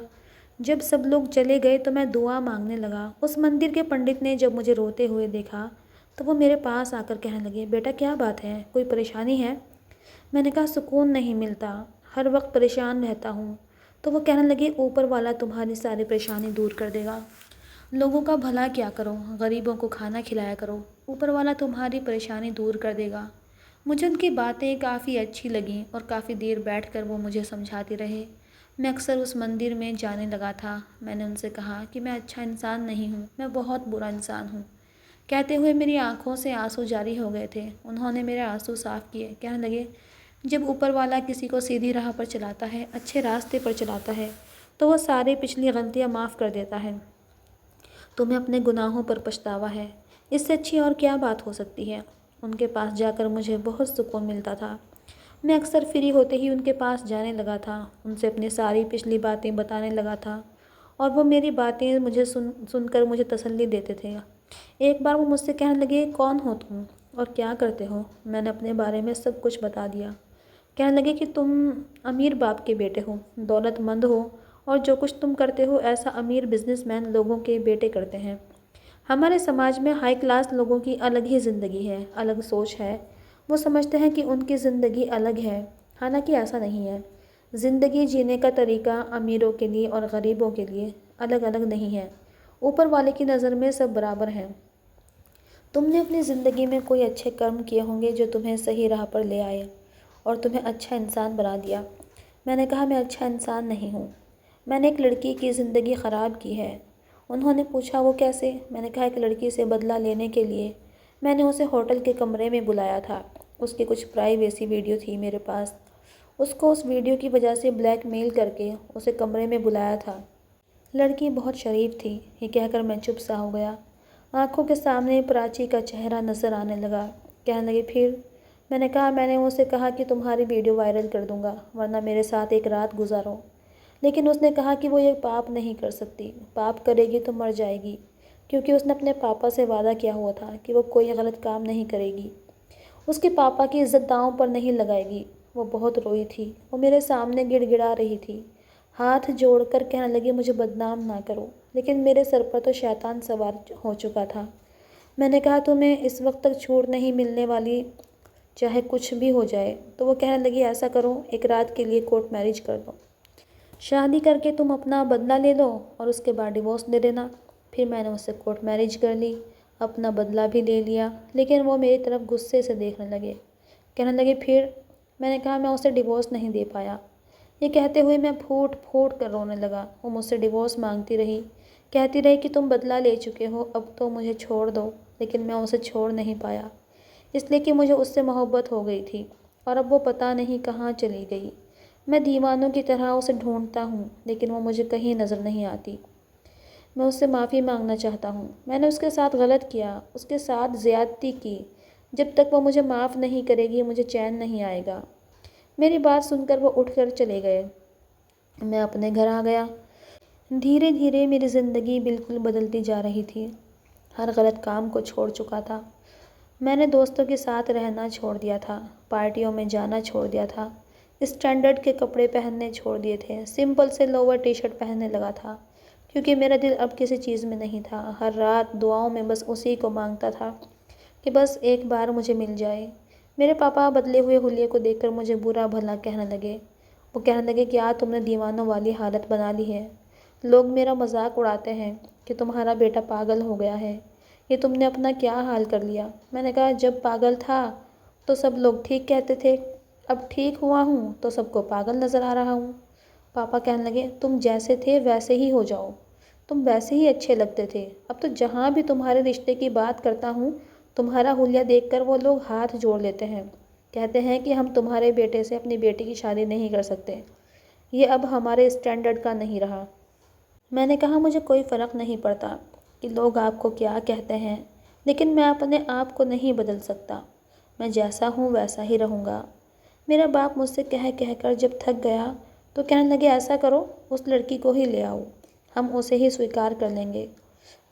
جب سب لوگ چلے گئے تو میں دعا مانگنے لگا۔ اس مندر کے پنڈت نے جب مجھے روتے ہوئے دیکھا تو وہ میرے پاس آ کر کہنے لگے بیٹا کیا بات ہے، کوئی پریشانی ہے؟ میں نے کہا سکون نہیں ملتا، ہر وقت پریشان رہتا ہوں۔ تو وہ کہنے لگے اوپر والا تمہاری ساری پریشانی دور کر دے گا، لوگوں کا بھلا کیا کرو، غریبوں کو کھانا کھلایا کرو، اوپر والا تمہاری پریشانی دور کر دے گا۔ مجھے ان کی باتیں کافی اچھی لگیں اور کافی دیر بیٹھ کر وہ مجھے سمجھاتے رہے۔ میں اکثر اس مندر میں جانے لگا تھا۔ میں نے ان سے کہا کہ میں اچھا انسان نہیں ہوں، میں بہت برا انسان ہوں، کہتے ہوئے میری آنکھوں سے آنسو جاری ہو گئے تھے۔ انہوں نے میرے آنسو صاف کیے، کہنے لگے، جب اوپر والا کسی کو سیدھی راہ پر چلاتا ہے، اچھے راستے پر چلاتا ہے، تو وہ ساری پچھلی غلطیاں معاف کر دیتا ہے۔ تمہیں اپنے گناہوں پر پچھتاوا ہے، اس سے اچھی اور کیا بات ہو سکتی ہے؟ ان کے پاس جا کر مجھے بہت سکون ملتا تھا۔ میں اکثر فری ہوتے ہی ان کے پاس جانے لگا تھا، ان سے اپنی ساری پچھلی باتیں بتانے لگا تھا، اور وہ میری باتیں مجھے سن کر مجھے تسلی دیتے تھے۔ ایک بار وہ مجھ سے کہنے لگے، کون ہو تم اور کیا کرتے ہو؟ میں نے اپنے بارے میں سب کچھ بتا دیا۔ کہنے لگے کہ تم امیر باپ کے بیٹے ہو، دولت مند ہو، اور جو کچھ تم کرتے ہو ایسا امیر بزنس مین لوگوں کے بیٹے کرتے ہیں۔ ہمارے سماج میں ہائی کلاس لوگوں کی الگ ہی زندگی ہے، الگ سوچ ہے۔ وہ سمجھتے ہیں کہ ان کی زندگی الگ ہے، حالانکہ ایسا نہیں ہے۔ زندگی جینے کا طریقہ امیروں کے لیے اور غریبوں کے لیے الگ الگ نہیں ہے۔ اوپر والے کی نظر میں سب برابر ہیں۔ تم نے اپنی زندگی میں کوئی اچھے کرم کیے ہوں گے جو تمہیں صحیح راہ پر لے آئے اور تمہیں اچھا انسان بنا دیا۔ میں نے کہا، میں اچھا انسان نہیں ہوں، میں نے ایک لڑکی کی زندگی خراب کی ہے۔ انہوں نے پوچھا، وہ کیسے؟ میں نے کہا، ایک لڑکی سے بدلہ لینے کے لیے میں نے اسے ہوٹل کے کمرے میں بلایا تھا۔ اس کی کچھ پرائیویسی ویڈیو تھی میرے پاس، اس کو اس ویڈیو کی وجہ سے بلیک میل کر کے اسے کمرے میں بلایا تھا۔ لڑکی بہت شریف تھی۔ یہ کہہ کر میں چپ سا ہو گیا۔ آنکھوں کے سامنے پراچی کا چہرہ نظر آنے لگا۔ کہنے لگے، پھر؟ میں نے کہا، میں نے اسے کہا کہ تمہاری ویڈیو وائرل کر دوں گا ورنہ میرے ساتھ ایک رات گزارو، لیکن اس نے کہا کہ وہ یہ پاپ نہیں کر سکتی، پاپ کرے گی تو مر جائے گی، کیونکہ اس نے اپنے پاپا سے وعدہ کیا ہوا تھا کہ وہ کوئی غلط کام نہیں کرے گی، اس کے پاپا کی عزت داؤں پر نہیں لگائے گی۔ وہ بہت روئی تھی، وہ میرے سامنے گڑ گڑا رہی تھی، ہاتھ جوڑ کر کہنے لگی، مجھے بدنام نہ کرو، لیکن میرے سر پر تو شیطان سوار ہو چکا تھا۔ میں نے کہا، تمہیں اس وقت تک چھوٹ نہیں ملنے والی، چاہے کچھ بھی ہو جائے۔ تو وہ کہنے لگی، ایسا کرو، ایک رات کے لیے کورٹ میرج کر دو، شادی کر کے تم اپنا بدلہ لے لو اور اس کے بعد ڈیورس دے دینا۔ پھر میں نے اس سے کورٹ میرج کر لی، اپنا بدلہ بھی لے لیا، لیکن وہ میری طرف غصے سے دیکھنے لگے۔ کہنے لگے، پھر؟ میں نے کہا، میں اسے ڈیورس نہیں دے پایا۔ یہ کہتے ہوئے میں پھوٹ پھوٹ کر رونے لگا۔ وہ مجھ سے ڈیورس مانگتی رہی، کہتی رہی کہ تم بدلہ لے چکے ہو، اب تو مجھے چھوڑ دو، لیکن میں اسے چھوڑ نہیں پایا، اس لیے کہ مجھے اس سے محبت ہو گئی تھی، اور اب وہ پتہ نہیں کہاں چلی گئی۔ میں دیوانوں کی طرح اسے ڈھونڈتا ہوں، لیکن وہ مجھے کہیں نظر نہیں آتی۔ میں اس سے معافی مانگنا چاہتا ہوں، میں نے اس کے ساتھ غلط کیا، اس کے ساتھ زیادتی کی، جب تک وہ مجھے معاف نہیں کرے گی مجھے چین نہیں آئے گا۔ میری بات سن کر وہ اٹھ کر چلے گئے۔ میں اپنے گھر آ گیا۔ دھیرے دھیرے میری زندگی بالکل بدلتی جا رہی تھی، ہر غلط کام کو چھوڑ چکا تھا۔ میں نے دوستوں کے ساتھ رہنا چھوڑ دیا تھا، پارٹیوں میں جانا چھوڑ دیا تھا، اسٹینڈرڈ کے کپڑے پہننے چھوڑ دیے تھے، سمپل سے لوور ٹی شرٹ پہننے لگا تھا، کیونکہ میرا دل اب کسی چیز میں نہیں تھا۔ ہر رات دعاؤں میں بس اسی کو مانگتا تھا کہ بس ایک بار مجھے مل جائے۔ میرے پاپا بدلے ہوئے حلیے کو دیکھ کر مجھے برا بھلا کہنے لگے۔ وہ کہنے لگے، کیا تم نے دیوانوں والی حالت بنا لی ہے؟ لوگ میرا مذاق اڑاتے ہیں کہ تمہارا بیٹا پاگل ہو گیا ہے، یہ تم نے اپنا کیا حال کر لیا؟ میں نے کہا، جب پاگل تھا تو سب لوگ ٹھیک کہتے تھے، اب ٹھیک ہوا ہوں تو سب کو پاگل نظر آ رہا ہوں۔ پاپا کہنے لگے، تم جیسے تھے ویسے ہی ہو جاؤ، تم ویسے ہی اچھے لگتے تھے، اب تو جہاں بھی تمہارے رشتے کی بات کرتا ہوں تمہارا حلیہ دیکھ کر وہ لوگ ہاتھ جوڑ لیتے ہیں، کہتے ہیں کہ ہم تمہارے بیٹے سے اپنی بیٹی کی شادی نہیں کر سکتے، یہ اب ہمارے اسٹینڈرڈ کا نہیں رہا۔ میں نے کہا، مجھے کوئی فرق نہیں پڑتا کہ لوگ آپ کو کیا کہتے ہیں، لیکن میں اپنے آپ کو نہیں بدل سکتا، میں جیسا ہوں ویسا ہی رہوں گا۔ میرا باپ مجھ سے کہہ کہہ کر جب تھک گیا تو کہنے لگے، ایسا کرو، اس لڑکی کو ہی لے آؤ، ہم اسے ہی سویکار کر لیں گے۔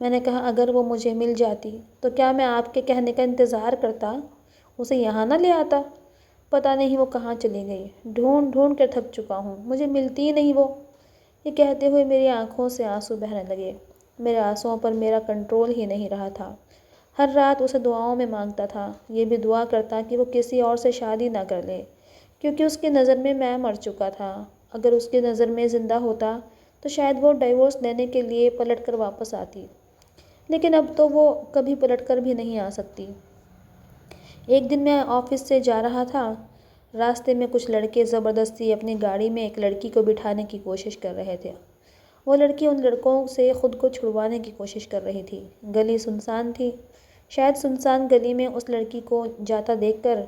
میں نے کہا، اگر وہ مجھے مل جاتی تو کیا میں آپ کے کہنے کا انتظار کرتا، اسے یہاں نہ لے آتا؟ پتہ نہیں وہ کہاں چلی گئی، ڈھونڈ ڈھونڈ کر تھک چکا ہوں، مجھے ملتی ہی نہیں وہ۔ یہ کہتے ہوئے میری آنکھوں سے آنسو بہنے لگے۔ میرے آنسوؤں پر میرا کنٹرول ہی نہیں رہا تھا۔ ہر رات اسے دعاؤں میں مانگتا تھا، یہ بھی دعا کرتا کہ وہ کسی اور سے شادی نہ کر لے، کیونکہ اس کی نظر میں مر چکا تھا۔ اگر اس کی نظر میں زندہ ہوتا تو شاید وہ ڈائیورس لینے کے لیے پلٹ کر واپس آتی، لیکن اب تو وہ کبھی پلٹ کر بھی نہیں آ سکتی۔ ایک دن میں آفس سے جا رہا تھا، راستے میں کچھ لڑکے زبردستی اپنی گاڑی میں ایک لڑکی کو بٹھانے کی کوشش کر رہے تھے۔ وہ لڑکی ان لڑکوں سے خود کو چھڑوانے کی کوشش کر رہی تھی۔ گلی سنسان تھی، شاید سنسان گلی میں اس لڑکی کو جاتا دیکھ کر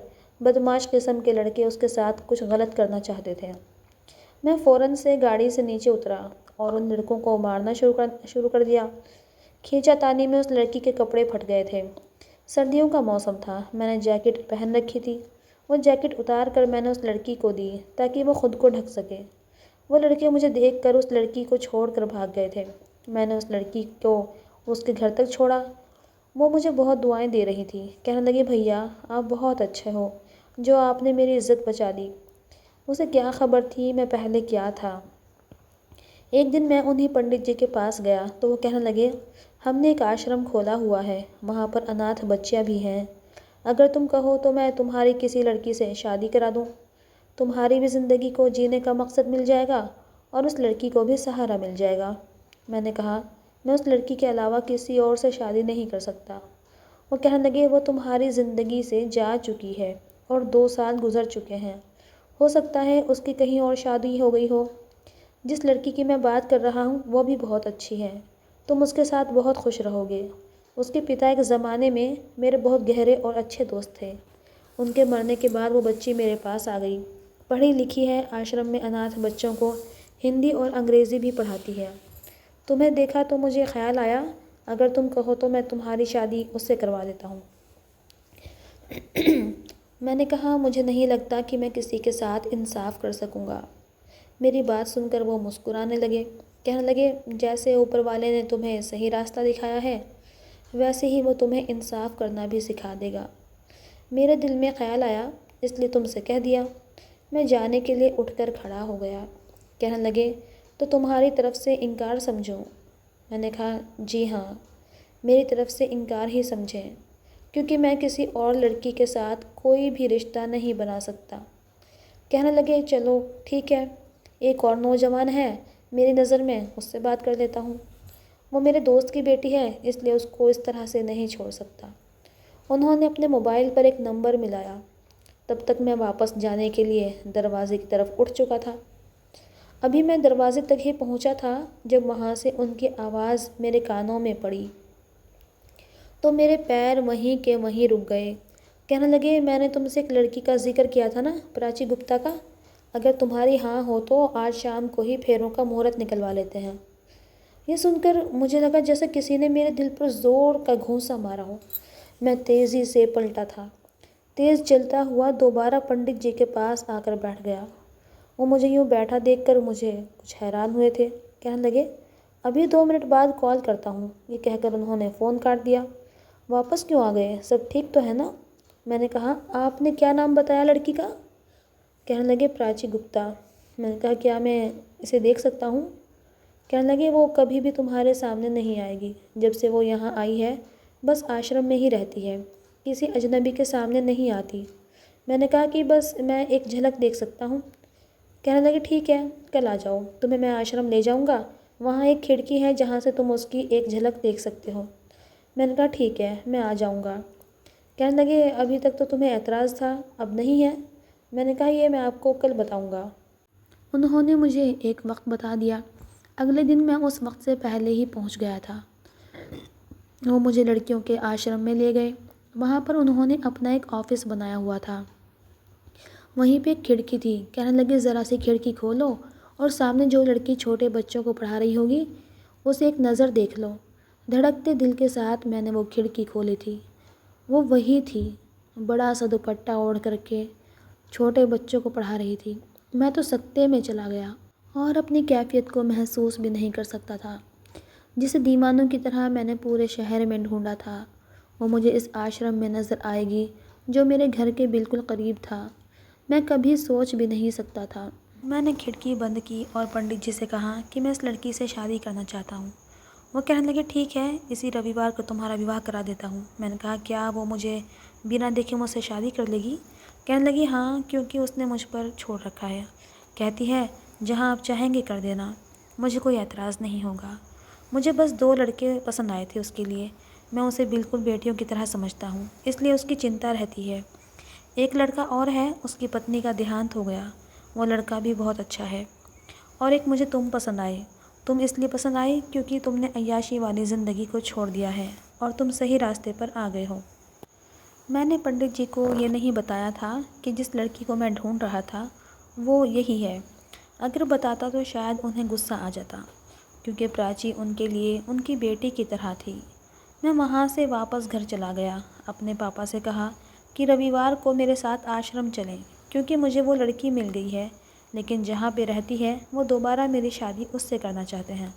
بدمعاش قسم کے لڑکے اس کے ساتھ کچھ غلط کرنا چاہتے تھے۔ میں فوراً سے گاڑی سے نیچے اترا اور ان لڑکوں کو مارنا شروع کر دیا۔ کھینچا تانی میں اس لڑکی کے کپڑے پھٹ گئے تھے۔ سردیوں کا موسم تھا، میں نے جیکٹ پہن رکھی تھی۔ وہ جیکٹ اتار کر میں نے اس لڑکی کو دی تاکہ وہ خود کو ڈھک سکے۔ وہ لڑکے مجھے دیکھ کر اس لڑکی کو چھوڑ کر بھاگ گئے تھے۔ میں نے اس لڑکی کو اس کے گھر تک چھوڑا۔ وہ مجھے بہت دعائیں دے رہی تھی، کہنے لگی بھیا آپ بہت اچھے ہو جو آپ نے میری عزت بچا لی۔ اسے کیا خبر تھی میں پہلے کیا تھا۔ ایک دن میں انہی پنڈت جی کے پاس گیا تو وہ کہنے لگے ہم نے ایک آشرم کھولا ہوا ہے، وہاں پر اناتھ بچیاں بھی ہیں، اگر تم کہو تو میں تمہاری کسی لڑکی سے شادی کرا دوں، تمہاری بھی زندگی کو جینے کا مقصد مل جائے گا اور اس لڑکی کو بھی سہارا مل جائے گا۔ میں نے کہا میں اس لڑکی کے علاوہ کسی اور سے شادی نہیں کر سکتا۔ وہ کہنے لگے وہ تمہاری زندگی سے جا چکی ہے اور 2 سال گزر چکے ہیں، ہو سکتا ہے اس کی کہیں اور شادی ہو گئی ہو۔ جس لڑکی کی میں بات کر رہا ہوں وہ بھی بہت اچھی ہے، تم اس کے ساتھ بہت خوش رہو گے۔ اس کے پتا ایک زمانے میں میرے بہت گہرے اور اچھے دوست تھے، ان کے مرنے کے بعد وہ بچی میرے پاس آ گئی، پڑھی لکھی ہے، آشرم میں اناتھ بچوں کو ہندی اور انگریزی بھی پڑھاتی ہے۔ تمہیں دیکھا تو مجھے خیال آیا اگر تم کہو تو میں تمہاری شادی اس سے کروا دیتا ہوں۔ میں نے کہا مجھے نہیں لگتا کہ میں کسی کے ساتھ انصاف کر سکوں گا۔ میری بات سن کر وہ مسکرانے لگے، کہنے لگے جیسے اوپر والے نے تمہیں صحیح راستہ دکھایا ہے ویسے ہی وہ تمہیں انصاف کرنا بھی سکھا دے گا۔ میرے دل میں خیال آیا اس لیے تم سے کہہ دیا۔ میں جانے کے لیے اٹھ کر کھڑا ہو گیا۔ کہنے لگے تو تمہاری طرف سے انکار سمجھوں؟ میں نے کہا جی ہاں، میری طرف سے انکار ہی سمجھیں، کیونکہ میں کسی اور لڑکی کے ساتھ کوئی بھی رشتہ نہیں بنا سکتا۔ کہنے لگے چلو ٹھیک ہے، ایک اور نوجوان ہے میری نظر میں، اس سے بات کر لیتا ہوں، وہ میرے دوست کی بیٹی ہے اس لیے اس کو اس طرح سے نہیں چھوڑ سکتا۔ انہوں نے اپنے موبائل پر ایک نمبر ملایا۔ تب تک میں واپس جانے کے لیے دروازے کی طرف اٹھ چکا تھا۔ ابھی میں دروازے تک ہی پہنچا تھا جب وہاں سے ان کی آواز میرے کانوں میں پڑی تو میرے پیر وہیں کے وہیں رک گئے۔ کہنے لگے میں نے تم سے ایک لڑکی کا ذکر کیا تھا نا، پراچی گپتا کا، اگر تمہاری ہاں ہو تو آج شام کو ہی پھیروں کا مہورت نکلوا لیتے ہیں۔ یہ سن کر مجھے لگا جیسے کسی نے میرے دل پر زور کا گھونسا مارا ہو۔ میں تیزی سے پلٹا تھا، تیز چلتا ہوا دوبارہ پنڈت جی کے پاس آ کر بیٹھ گیا۔ وہ مجھے یوں بیٹھا دیکھ کر مجھے کچھ حیران ہوئے تھے، کہنے لگے ابھی 2 منٹ بعد کال کرتا ہوں، یہ کہہ کر انہوں نے فون کاٹ دیا۔ واپس کیوں آ گئے، سب ٹھیک تو ہے نا؟ میں نے کہا آپ نے کیا نام بتایا لڑکی کا؟ کہنے لگے پراچی گپتا۔ میں نے کہا کیا میں اسے دیکھ سکتا ہوں؟ کہنے لگے وہ کبھی بھی تمہارے سامنے نہیں آئے گی، جب سے وہ یہاں آئی ہے بس آشرم میں ہی رہتی ہے، کسی اجنبی کے سامنے نہیں آتی۔ میں نے کہا کہ بس میں ایک جھلک دیکھ سکتا ہوں۔ کہنے لگے ٹھیک ہے کل آ جاؤ، تمہیں میں آشرم لے جاؤں گا، وہاں ایک کھڑکی ہے جہاں سے تم اس کی ایک جھلک دیکھ سکتے ہو۔ میں نے کہا ٹھیک ہے میں آ جاؤں گا۔ کہنے لگے ابھی تک تو تمہیں اعتراض تھا، اب نہیں ہے؟ میں نے کہا یہ میں آپ کو کل بتاؤں گا۔ انہوں نے مجھے ایک وقت بتا دیا۔ اگلے دن میں اس وقت سے پہلے ہی پہنچ گیا تھا۔ وہ مجھے لڑکیوں کے آشرم میں لے گئے۔ وہاں پر انہوں نے اپنا ایک آفس بنایا ہوا تھا، وہیں پہ ایک کھڑکی تھی۔ کہنے لگے ذرا سی کھڑکی کھولو اور سامنے جو لڑکی چھوٹے بچوں کو پڑھا رہی ہوگی اسے ایک نظر دیکھ لو۔ دھڑکتے دل کے ساتھ میں نے وہ کھڑکی کھولی تھی، وہ وہی تھی، بڑا سا دوپٹہ اوڑھ کر کے چھوٹے بچوں کو پڑھا رہی تھی۔ میں تو سکتے میں چلا گیا اور اپنی کیفیت کو محسوس بھی نہیں کر سکتا تھا۔ جسے دیوانوں کی طرح میں نے پورے شہر میں ڈھونڈا تھا وہ مجھے اس آشرم میں نظر آئے گی جو میرے گھر کے بالکل قریب تھا، میں کبھی سوچ بھی نہیں سکتا تھا۔ میں نے کھڑکی بند کی اور پنڈت جی سے کہا کہ میں اس لڑکی سے شادی کرنا چاہتا ہوں۔ وہ کہنے لگے ٹھیک ہے اسی رویوار کو تمہارا وواہ کرا دیتا ہوں۔ میں نے کہا کیا وہ مجھے بنا دیکھے مجھ سے شادی کر لے گی؟ کہنے لگی ہاں، کیونکہ اس نے مجھ پر چھوڑ رکھا ہے، کہتی ہے جہاں آپ چاہیں گے کر دینا، مجھے کوئی اعتراض نہیں ہوگا۔ مجھے بس 2 لڑکے پسند آئے تھے اس کے لیے، میں اسے بالکل بیٹیوں کی طرح سمجھتا ہوں، اس لیے اس کی چنتا رہتی ہے۔ ایک لڑکا اور ہے، اس کی پتنی کا دیہانت ہو گیا، وہ لڑکا بھی بہت اچھا ہے۔ اور ایک مجھے تم پسند آئے، تم اس لیے پسند آئی کیونکہ تم نے عیاشی والی زندگی کو چھوڑ دیا ہے اور تم صحیح راستے پر آ گئے ہو۔ میں نے پنڈت جی کو یہ نہیں بتایا تھا کہ جس لڑکی کو میں ڈھونڈ رہا تھا وہ یہی ہے۔ اگر بتاتا تو شاید انہیں غصہ آ جاتا، کیونکہ پراچی ان کے لیے ان کی بیٹی کی طرح تھی۔ میں وہاں سے واپس گھر چلا گیا، اپنے پاپا سے کہا کہ رویوار کو میرے ساتھ آشرم چلیں، کیونکہ مجھے وہ لڑکی مل گئی ہے، لیکن جہاں پہ رہتی ہے وہ دوبارہ میری شادی اس سے کرنا چاہتے ہیں۔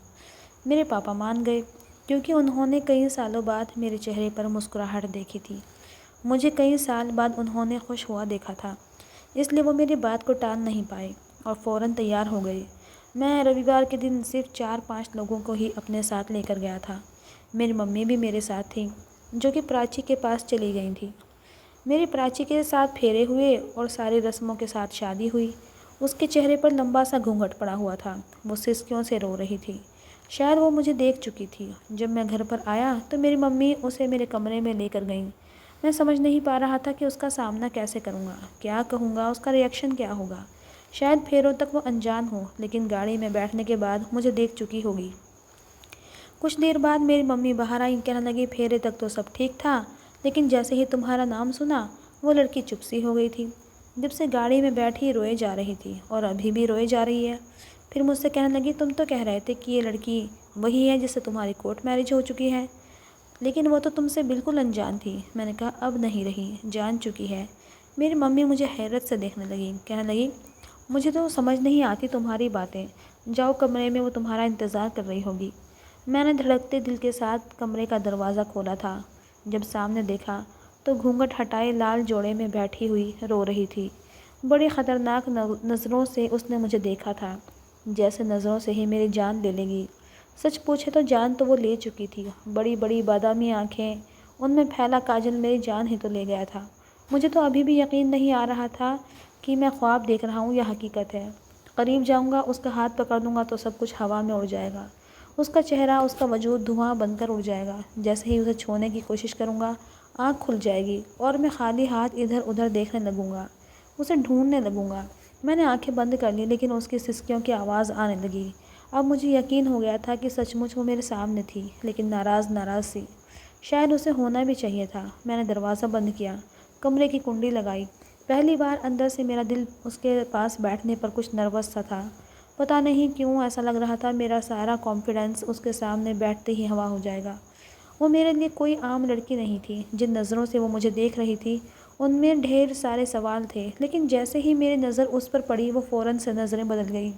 میرے پاپا مان گئے، کیونکہ انہوں نے کئی سالوں بعد میرے چہرے پر مسکراہٹ دیکھی تھی۔ مجھے کئی سال بعد انہوں نے خوش ہوا دیکھا تھا، اس لیے وہ میری بات کو ٹال نہیں پائے اور فوراً تیار ہو گئے۔ میں رویوار کے دن صرف 4-5 لوگوں کو ہی اپنے ساتھ لے کر گیا تھا۔ میری ممی بھی میرے ساتھ تھیں، جو کہ پراچی کے پاس چلی گئی تھیں۔ میری پراچی کے ساتھ پھیرے ہوئے اور ساری رسموں کے ساتھ شادی ہوئی۔ اس کے چہرے پر لمبا سا گھونگھٹ پڑا ہوا تھا، وہ سسکیوں سے رو رہی تھی۔ شاید وہ مجھے دیکھ چکی تھی۔ جب میں گھر پر آیا تو میری ممی اسے میرے کمرے میں لے کر گئیں۔ میں سمجھ نہیں پا رہا تھا کہ اس کا سامنا کیسے کروں گا، کیا کہوں گا، اس کا ری ایکشن کیا ہوگا۔ شاید پھیروں تک وہ انجان ہو، لیکن گاڑی میں بیٹھنے کے بعد مجھے دیکھ چکی ہوگی۔ کچھ دیر بعد میری ممی باہر آئیں، کہنے لگی پھیرے تک تو سب ٹھیک تھا، لیکن جیسے ہی تمہارا نام سنا وہ لڑکی چپ سی ہو گئی تھی۔ جب سے گاڑی میں بیٹھی روئے جا رہی تھی اور ابھی بھی روئے جا رہی ہے۔ پھر مجھ سے کہنے لگی تم تو کہہ رہے تھے کہ یہ لڑکی وہی ہے جس سے تمہاری کورٹ میرج ہو چکی ہے، لیکن وہ تو تم سے بالکل انجان تھی۔ میں نے کہا اب نہیں رہی، جان چکی ہے۔ میری ممی مجھے حیرت سے دیکھنے لگی، کہنے لگی مجھے تو سمجھ نہیں آتی تمہاری باتیں، جاؤ کمرے میں، وہ تمہارا انتظار کر رہی ہوگی۔ میں نے دھڑکتے دل کے ساتھ کمرے کا دروازہ کھولا تھا۔ جب سامنے دیکھا تو گھونگھٹ ہٹائے لال جوڑے میں بیٹھی ہوئی رو رہی تھی۔ بڑی خطرناک نظروں سے اس نے مجھے دیکھا تھا، جیسے نظروں سے ہی میری جان لے لے گی۔ سچ پوچھے تو جان تو وہ لے چکی تھی۔ بڑی بڑی بادامی آنکھیں، ان میں پھیلا کاجل میری جان ہی تو لے گیا تھا۔ مجھے تو ابھی بھی یقین نہیں آ رہا تھا کہ میں خواب دیکھ رہا ہوں یا حقیقت ہے۔ قریب جاؤں گا، اس کا ہاتھ پکڑ لوں گا تو سب کچھ ہوا میں اڑ جائے گا۔ اس کا چہرہ، اس کا وجود دھواں بن کر اڑ جائے گا۔ جیسے ہی اسے چھونے کی کوشش کروں گا، آنکھ کھل جائے گی اور میں خالی ہاتھ ادھر ادھر دیکھنے لگوں گا، اسے ڈھونڈنے لگوں گا۔ میں نے آنکھیں بند کر لی، لیکن اس کی سسکیوں کی آواز آنے لگی۔ اب مجھے یقین ہو گیا تھا کہ سچ مچ وہ میرے سامنے تھی، لیکن ناراض ناراض سی۔ شاید اسے ہونا بھی چاہیے تھا۔ میں نے دروازہ بند کیا، کمرے کی کنڈی لگائی۔ پہلی بار اندر سے میرا دل اس کے پاس بیٹھنے پر کچھ نروس سا تھا۔ پتہ نہیں کیوں ایسا لگ رہا تھا میرا سارا کانفیڈنس اس کے سامنے بیٹھتے ہی ہوا ہو جائے گا۔ وہ میرے لیے کوئی عام لڑکی نہیں تھی۔ جن نظروں سے وہ مجھے دیکھ رہی تھی ان میں ڈھیر سارے سوال تھے، لیکن جیسے ہی میری نظر اس پر پڑی وہ فوراً سے نظریں بدل گئیں۔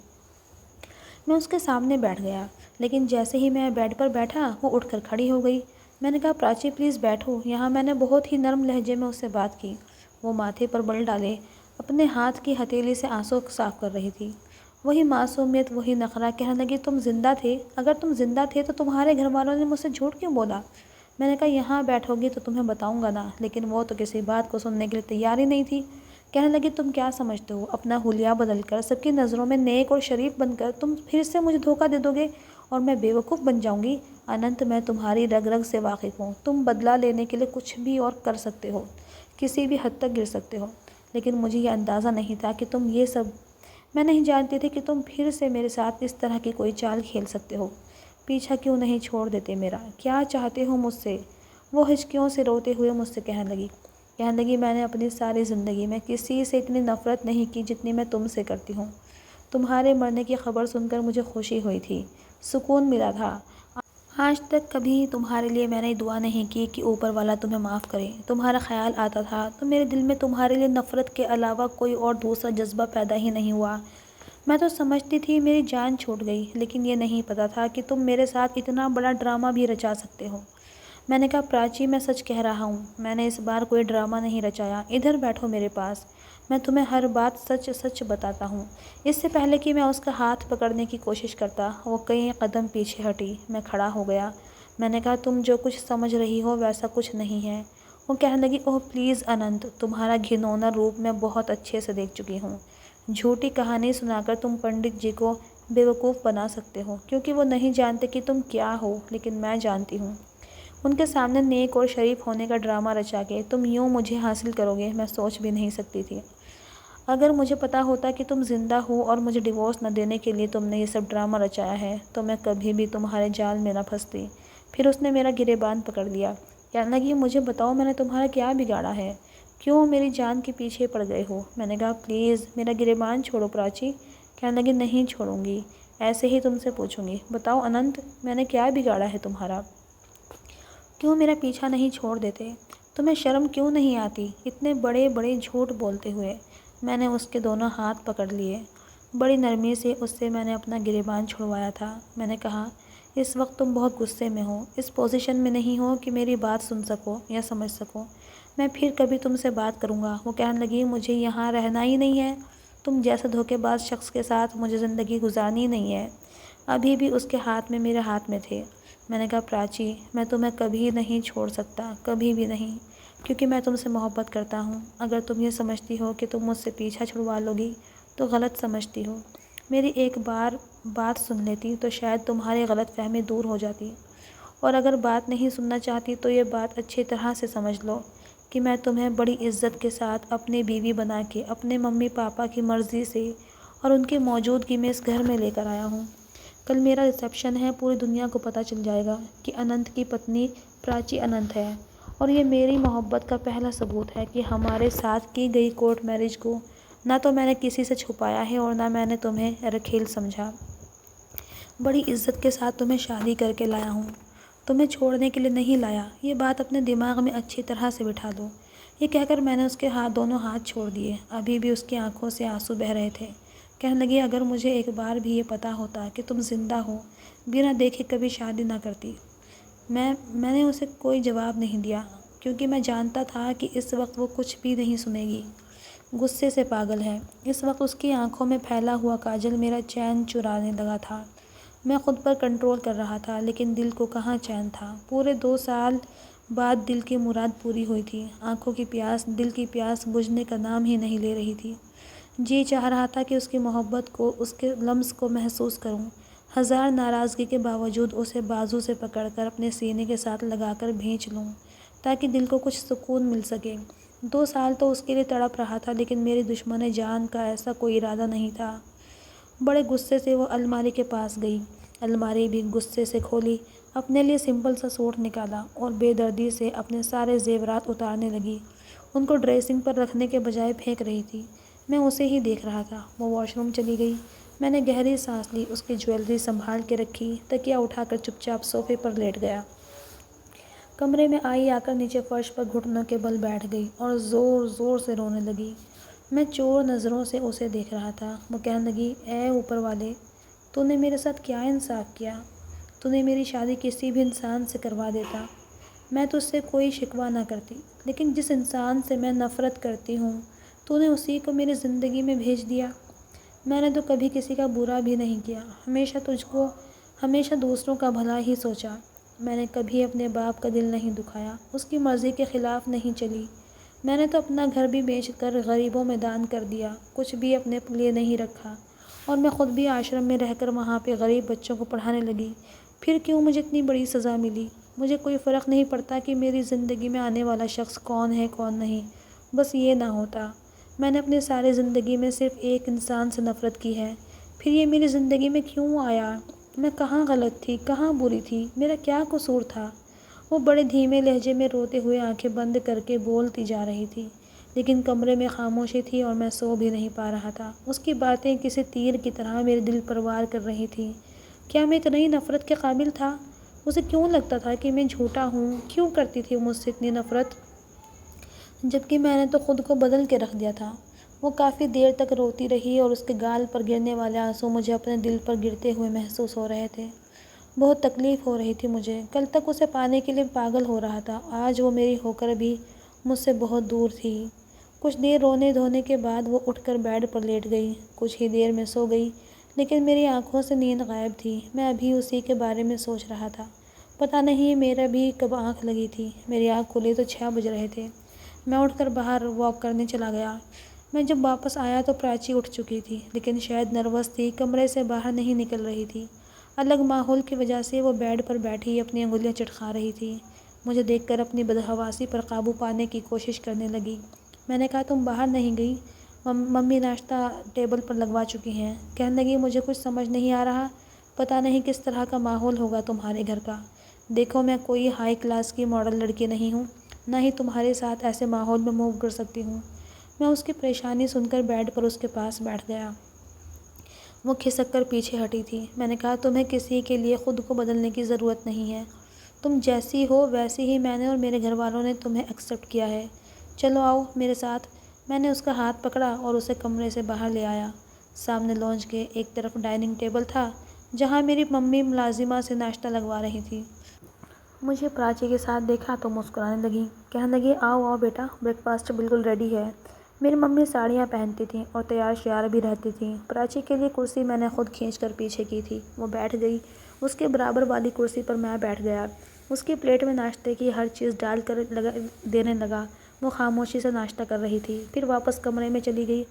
میں اس کے سامنے بیٹھ گیا، لیکن جیسے ہی میں بیڈ پر بیٹھا وہ اٹھ کر کھڑی ہو گئی۔ میں نے کہا پراچی پلیز بیٹھو یہاں۔ میں نے بہت ہی نرم لہجے میں اس سے بات کی۔ وہ ماتھے پر بل ڈالے اپنے ہاتھ کی ہتھیلی سے آنسو صاف کر رہی تھی۔ وہی معصومیت، وہی نخرہ، کہنے لگی تم زندہ تھے؟ اگر تم زندہ تھے تو تمہارے گھر والوں نے مجھ سے جھوٹ کیوں بولا؟ میں نے کہا یہاں بیٹھو گی تو تمہیں بتاؤں گا نا، لیکن وہ تو کسی بات کو سننے کے لیے تیار ہی نہیں تھی۔ کہنے لگی تم کیا سمجھتے ہو، اپنا حلیہ بدل کر، سب کی نظروں میں نیک اور شریف بن کر تم پھر سے مجھے دھوکہ دے دو گے اور میں بیوقوف بن جاؤں گی؟ اننت، میں تمہاری رگ رگ سے واقف ہوں۔ تم بدلہ لینے کے لیے کچھ بھی اور کر سکتے ہو، کسی بھی حد تک گر سکتے ہو، لیکن مجھے یہ اندازہ نہیں تھا کہ تم یہ سب، میں نہیں جانتی تھی کہ تم پھر سے میرے ساتھ اس طرح کی کوئی چال کھیل سکتے ہو۔ پیچھا کیوں نہیں چھوڑ دیتے میرا؟ کیا چاہتے ہو مجھ سے؟ وہ ہچکیوں سے روتے ہوئے مجھ سے کہنے لگی میں نے اپنی ساری زندگی میں کسی سے اتنی نفرت نہیں کی جتنی میں تم سے کرتی ہوں۔ تمہارے مرنے کی خبر سن کر مجھے خوشی ہوئی تھی، سکون ملا تھا۔ آج تک کبھی تمہارے لیے میں نے دعا نہیں کی کہ اوپر والا تمہیں معاف کرے۔ تمہارا خیال آتا تھا تو میرے دل میں تمہارے لیے نفرت کے علاوہ کوئی اور دوسرا جذبہ پیدا ہی نہیں ہوا۔ میں تو سمجھتی تھی میری جان چھوٹ گئی، لیکن یہ نہیں پتا تھا کہ تم میرے ساتھ اتنا بڑا ڈرامہ بھی رچا سکتے ہو۔ میں نے کہا پراچی میں سچ کہہ رہا ہوں، میں نے اس بار کوئی ڈرامہ نہیں رچایا۔ ادھر بیٹھو میرے پاس، میں تمہیں ہر بات سچ سچ بتاتا ہوں۔ اس سے پہلے کہ میں اس کا ہاتھ پکڑنے کی کوشش کرتا وہ کئی قدم پیچھے ہٹی۔ میں کھڑا ہو گیا۔ میں نے کہا تم جو کچھ سمجھ رہی ہو ویسا کچھ نہیں ہے۔ وہ کہنے لگی اوہ پلیز اننت، تمہارا گھنونا روپ میں بہت اچھے سے دیکھ چکی ہوں۔ جھوٹی کہانی سنا کر تم پنڈت جی کو بیوقوف بنا سکتے ہو، کیونکہ وہ نہیں جانتے کہ تم کیا ہو، لیکن میں جانتی ہوں۔ ان کے سامنے نیک اور شریف ہونے کا ڈرامہ رچا کے تم یوں مجھے حاصل کرو گے، میں سوچ بھی نہیں سکتی تھی۔ اگر مجھے پتا ہوتا کہ تم زندہ ہو اور مجھے ڈیورس نہ دینے کے لیے تم نے یہ سب ڈرامہ رچایا ہے تو میں کبھی بھی تمہارے جال میں نہ پھنستی۔ پھر اس نے میرا گریبان پکڑ لیا، کہنے لگی مجھے بتاؤ میں نے تمہارا کیا بگاڑا ہے، کیوں میری جان کے پیچھے پڑ گئے ہو؟ میں نے کہا پلیز میرا گریبان چھوڑو پراچی۔ کہنے لگی نہیں چھوڑوں گی، ایسے ہی تم سے پوچھوں گی، بتاؤ اننت میں نے کیا بگاڑا ہے تمہارا، کیوں میرا پیچھا نہیں چھوڑ دیتے؟ تمہیں شرم کیوں نہیں آتی اتنے بڑے بڑے جھوٹ بولتے ہوئے؟ میں نے اس کے دونوں ہاتھ پکڑ لیے، بڑی نرمی سے اس سے میں نے اپنا گریبان چھڑوایا تھا۔ میں نے کہا اس وقت تم بہت غصے میں ہو، اس پوزیشن میں نہیں ہو کہ میری بات سن سکو یا سمجھ سکو، میں پھر کبھی تم سے بات کروں گا۔ وہ کہنے لگی مجھے یہاں رہنا ہی نہیں ہے، تم جیسے دھوکے باز شخص کے ساتھ مجھے زندگی گزارنی نہیں ہے۔ ابھی بھی اس کے ہاتھ میں میرے ہاتھ میں تھے۔ میں نے کہا پراچی میں تمہیں کبھی نہیں چھوڑ سکتا، کبھی بھی نہیں، کیونکہ میں تم سے محبت کرتا ہوں۔ اگر تم یہ سمجھتی ہو کہ تم مجھ سے پیچھا چھڑوا لو گی تو غلط سمجھتی ہو۔ میری ایک بار بات سن لیتی تو شاید تمہاری غلط فہمی دور ہو جاتی، اور اگر بات نہیں سننا چاہتی تو یہ بات اچھی طرح سے سمجھ لو کہ میں تمہیں بڑی عزت کے ساتھ اپنی بیوی بنا کے اپنے ممی پاپا کی مرضی سے اور ان کی موجودگی میں اس گھر میں لے کر آیا ہوں۔ کل میرا ریسیپشن ہے، پوری دنیا کو پتہ چل جائے گا کہ اننت کی پتنی پراچی اننت ہے، اور یہ میری محبت کا پہلا ثبوت ہے کہ ہمارے ساتھ کی گئی کورٹ میرج کو نہ تو میں نے کسی سے چھپایا ہے اور نہ میں نے تمہیں رکھیل سمجھا۔ بڑی عزت کے ساتھ تمہیں شادی کر کے لایا ہوں، تمہیں چھوڑنے کے لیے نہیں لایا، یہ بات اپنے دماغ میں اچھی طرح سے بٹھا دو۔ یہ کہہ کر میں نے اس کے دونوں ہاتھ چھوڑ دیے، ابھی بھی اس کی آنکھوں سے آنسو بہہ رہے تھے۔ کہنے لگی اگر مجھے ایک بار بھی یہ پتہ ہوتا کہ تم زندہ ہو، بنا دیکھے کبھی شادی نہ کرتی۔ میں نے اسے کوئی جواب نہیں دیا، کیونکہ میں جانتا تھا کہ اس وقت وہ کچھ بھی نہیں سنے گی، غصے سے پاگل ہے۔ اس وقت اس کی آنکھوں میں پھیلا ہوا کاجل میرا چین چرانے لگا تھا۔ میں خود پر کنٹرول کر رہا تھا، لیکن دل کو کہاں چین تھا۔ پورے 2 سال بعد دل کی مراد پوری ہوئی تھی، آنکھوں کی پیاس، دل کی پیاس بجھنے کا نام ہی نہیں لے رہی تھی۔ جی چاہ رہا تھا کہ اس کی محبت کو، اس کے لمس کو محسوس کروں، ہزار ناراضگی کے باوجود اسے بازو سے پکڑ کر اپنے سینے کے ساتھ لگا کر بھینچ لوں تاکہ دل کو کچھ سکون مل سکے۔ 2 سال تو اس کے لیے تڑپ رہا تھا، لیکن میری دشمن جان کا ایسا کوئی ارادہ نہیں تھا۔ بڑے غصے سے وہ الماری کے پاس گئی، الماری بھی غصے سے کھولی، اپنے لیے سمپل سا سوٹ نکالا اور بے دردی سے اپنے سارے زیورات اتارنے لگی، ان کو ڈریسنگ پر رکھنے کے بجائے پھینک رہی تھی۔ میں اسے ہی دیکھ رہا تھا۔ وہ واش روم چلی گئی، میں نے گہری سانس لی، اس کی جیولری سنبھال کے رکھی، تکیہ اٹھا کر چپ چاپ صوفے پر لیٹ گیا۔ کمرے میں آئی، آ کر نیچے فرش پر گھٹنوں کے بل بیٹھ گئی اور زور زور سے رونے لگی۔ میں چور نظروں سے اسے دیکھ رہا تھا۔ وہ کہنے لگی اے اوپر والے، تو نے میرے ساتھ کیا انصاف کیا؟ تو نے میری شادی کسی بھی انسان سے کروا دیتا، میں تجھ سے کوئی شکوہ نہ کرتی، لیکن جس انسان سے میں نفرت کرتی ہوں تو نے اسی کو میری زندگی میں بھیج دیا۔ میں نے تو کبھی کسی کا برا بھی نہیں کیا، ہمیشہ دوسروں کا بھلا ہی سوچا۔ میں نے کبھی اپنے باپ کا دل نہیں دکھایا، اس کی مرضی کے خلاف نہیں چلی۔ میں نے تو اپنا گھر بھی بیچ کر غریبوں میں دان کر دیا، کچھ بھی اپنے لیے نہیں رکھا، اور میں خود بھی آشرم میں رہ کر وہاں پہ غریب بچوں کو پڑھانے لگی۔ پھر کیوں مجھے اتنی بڑی سزا ملی؟ مجھے کوئی فرق نہیں پڑتا کہ میری زندگی میں آنے والا شخص کون ہے کون نہیں، بس یہ نہ ہوتا۔ میں نے اپنی ساری زندگی میں صرف ایک انسان سے نفرت کی ہے، پھر یہ میری زندگی میں کیوں آیا؟ میں کہاں غلط تھی، کہاں بری تھی، میرا کیا قصور تھا؟ وہ بڑے دھیمے لہجے میں روتے ہوئے آنکھیں بند کر کے بولتی جا رہی تھی، لیکن کمرے میں خاموشی تھی اور میں سو بھی نہیں پا رہا تھا۔ اس کی باتیں کسی تیر کی طرح میرے دل پر وار کر رہی تھیں۔ کیا میں اتنی نفرت کے قابل تھا؟ اسے کیوں لگتا تھا کہ میں جھوٹا ہوں؟ کیوں کرتی تھی مجھ سے اتنی نفرت، جبکہ میں نے تو خود کو بدل کے رکھ دیا تھا؟ وہ کافی دیر تک روتی رہی اور اس کے گال پر گرنے والے آنسو مجھے اپنے دل پر گرتے ہوئے محسوس ہو رہے تھے۔ بہت تکلیف ہو رہی تھی مجھے۔ کل تک اسے پانے کے لیے پاگل ہو رہا تھا، آج وہ میری ہو کر بھی مجھ سے بہت دور تھی۔ کچھ دیر رونے دھونے کے بعد وہ اٹھ کر بیڈ پر لیٹ گئی، کچھ ہی دیر میں سو گئی، لیکن میری آنکھوں سے نیند غائب تھی۔ میں ابھی اسی کے بارے میں سوچ رہا تھا۔ پتہ نہیں میرا بھی کب آنکھ لگی تھی، میری آنکھ کھلی تو 6 بج رہے تھے۔ میں اٹھ کر باہر واک کرنے چلا گیا۔ میں جب واپس آیا تو پراچی اٹھ چکی تھی، لیکن شاید نروس تھی، کمرے سے باہر نہیں نکل رہی تھی۔ الگ ماحول کی وجہ سے وہ بیڈ پر بیٹھی اپنی انگلیاں چٹکا رہی تھی۔ مجھے دیکھ کر اپنی بدحواسی پر قابو پانے کی کوشش کرنے لگی۔ میں نے کہا تم باہر نہیں گئی؟ ممی ناشتہ ٹیبل پر لگوا چکی ہیں۔ کہنے لگی مجھے کچھ سمجھ نہیں آ رہا، پتہ نہیں کس طرح کا ماحول ہوگا تمہارے گھر کا۔ دیکھو میں کوئی ہائی کلاس کی ماڈل لڑکی نہیں ہوں، نہ ہی تمہارے ساتھ ایسے ماحول میں موو کر سکتی ہوں۔ میں اس کی پریشانی سن کر بیڈ پر اس کے پاس بیٹھ گیا۔ وہ کھسک کر پیچھے ہٹی تھی۔ میں نے کہا تمہیں کسی کے لیے خود کو بدلنے کی ضرورت نہیں ہے، تم جیسی ہو ویسی ہی میں نے اور میرے گھر والوں نے تمہیں ایکسیپٹ کیا ہے، چلو آؤ میرے ساتھ۔ میں نے اس کا ہاتھ پکڑا اور اسے کمرے سے باہر لے آیا۔ سامنے لانچ کے ایک طرف ڈائننگ ٹیبل تھا جہاں میری ممی ملازمہ سے ناشتہ لگوا رہی تھی۔ مجھے پراچی کے ساتھ دیکھا تو مسکرانے لگی، کہنے لگی آؤ آؤ بیٹا، بریک فاسٹ بالکل ریڈی ہے۔ میری ممی ساڑیاں پہنتی تھیں اور تیار شیار بھی رہتی تھیں۔ پراچی کے لیے کرسی میں نے خود کھینچ کر پیچھے کی تھی، وہ بیٹھ گئی۔ اس کے برابر والی کرسی پر میں بیٹھ گیا۔ اس کی پلیٹ میں ناشتے کی ہر چیز ڈال کر دینے لگا۔ وہ خاموشی سے ناشتہ کر رہی تھی، پھر واپس کمرے میں چلی گئی۔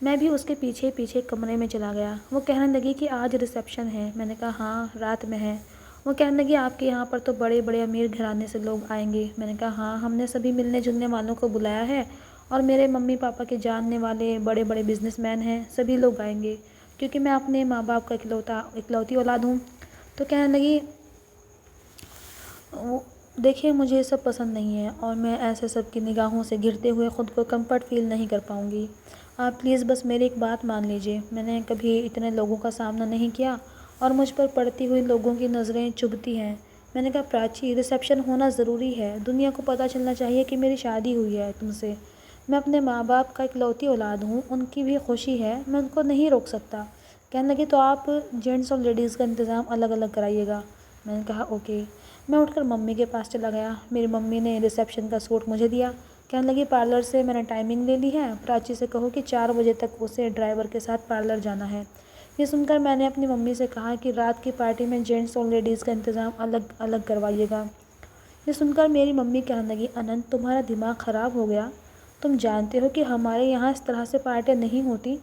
میں بھی اس کے پیچھے پیچھے کمرے میں چلا گیا۔ وہ کہنے لگی کہ آج ریسیپشن ہے۔ میں نے کہا ہاں رات میں ہے۔ وہ کہنے لگی آپ کے یہاں پر تو بڑے بڑے امیر گھرانے سے لوگ آئیں گے۔ میں نے کہا ہاں، ہم نے سبھی ملنے جلنے والوں کو بلایا ہے اور میرے ممی پاپا کے جاننے والے بڑے بڑے بزنس مین ہیں، سبھی لوگ آئیں گے کیونکہ میں اپنے ماں باپ کا اکلوتی اولاد ہوں۔ تو کہنے لگی دیکھیے مجھے یہ سب پسند نہیں ہے اور میں ایسے سب کی نگاہوں سے گھرتے ہوئے خود کو کمفرٹ فیل نہیں کر پاؤں گی۔ آپ پلیز بس میری ایک بات مان لیجیے، میں نے کبھی اتنے لوگوں کا سامنا نہیں کیا اور مجھ پر پڑتی ہوئی لوگوں کی نظریں چبھتی ہیں۔ میں نے کہا پراچی ریسیپشن ہونا ضروری ہے، دنیا کو پتہ چلنا چاہیے کہ میری شادی ہوئی ہے تم سے۔ میں اپنے ماں باپ کا اکلوتی اولاد ہوں، ان کی بھی خوشی ہے، میں ان کو نہیں روک سکتا۔ کہنے لگی تو آپ جینٹس اور لیڈیز کا انتظام الگ الگ کرائیے گا۔ میں نے کہا اوکے۔ میں اٹھ کر ممی کے پاس چلا گیا۔ میری ممی نے ریسیپشن کا سوٹ مجھے دیا۔ کہنے لگی پارلر سے میں نے ٹائمنگ لے لی ہے، پراچی سے کہو کہ 4 بجے تک اسے ڈرائیور کے ساتھ پارلر جانا ہے۔ یہ سن کر میں نے اپنی ممی سے کہا کہ رات کی پارٹی میں جینٹس اور لیڈیز کا انتظام الگ الگ کروائیے گا۔ یہ سن کر میری ممی کہنے لگی اننت تمہارا دماغ خراب ہو گیا، تم جانتے ہو کہ ہمارے یہاں اس طرح سے پارٹیاں نہیں ہوتی۔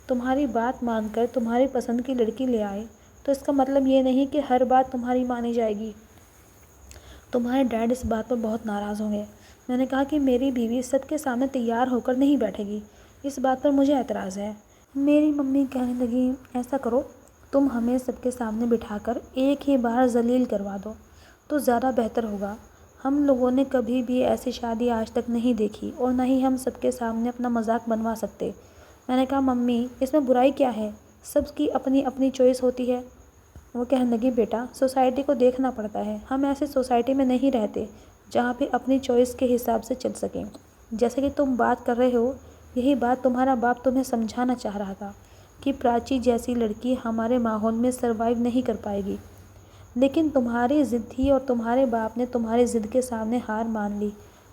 تمہاری بات مان کر تمہاری پسند کی لڑکی لے آئے تو اس کا مطلب یہ نہیں کہ ہر بات تمہاری مانی جائے گی۔ تمہارے ڈیڈ اس بات پر بہت ناراض ہوں گے۔ میں نے کہا کہ میری بیوی سب کے سامنے تیار ہو کر نہیں بیٹھے گی، اس بات پر مجھے اعتراض ہے۔ میری ممی کہنے لگی ایسا کرو، تم ہمیں سب کے سامنے بٹھا کر ایک ہی بار ذلیل کروا دو تو زیادہ بہتر ہوگا۔ ہم لوگوں نے کبھی بھی ایسی شادی آج تک نہیں دیکھی اور نہ ہی ہم سب کے سامنے اپنا مذاق بنوا سکتے۔ میں نے کہا ممی اس میں برائی کیا ہے، سب کی اپنی اپنی چوائس ہوتی ہے۔ وہ کہنے لگی بیٹا سوسائٹی کو دیکھنا پڑتا ہے، ہم ایسی سوسائٹی میں نہیں رہتے جہاں پہ اپنی چوائس کے حساب سے چل سکیں۔ جیسے کہ تم بات کر رہے ہو، یہی بات تمہارا باپ تمہیں سمجھانا چاہ رہا تھا کہ پراچی جیسی لڑکی ہمارے ماحول میں سروائیو نہیں کر پائے گی، لیکن تمہاری ضد تھی اور تمہارے باپ نے تمہاری ضد کے سامنے ہار مان لی۔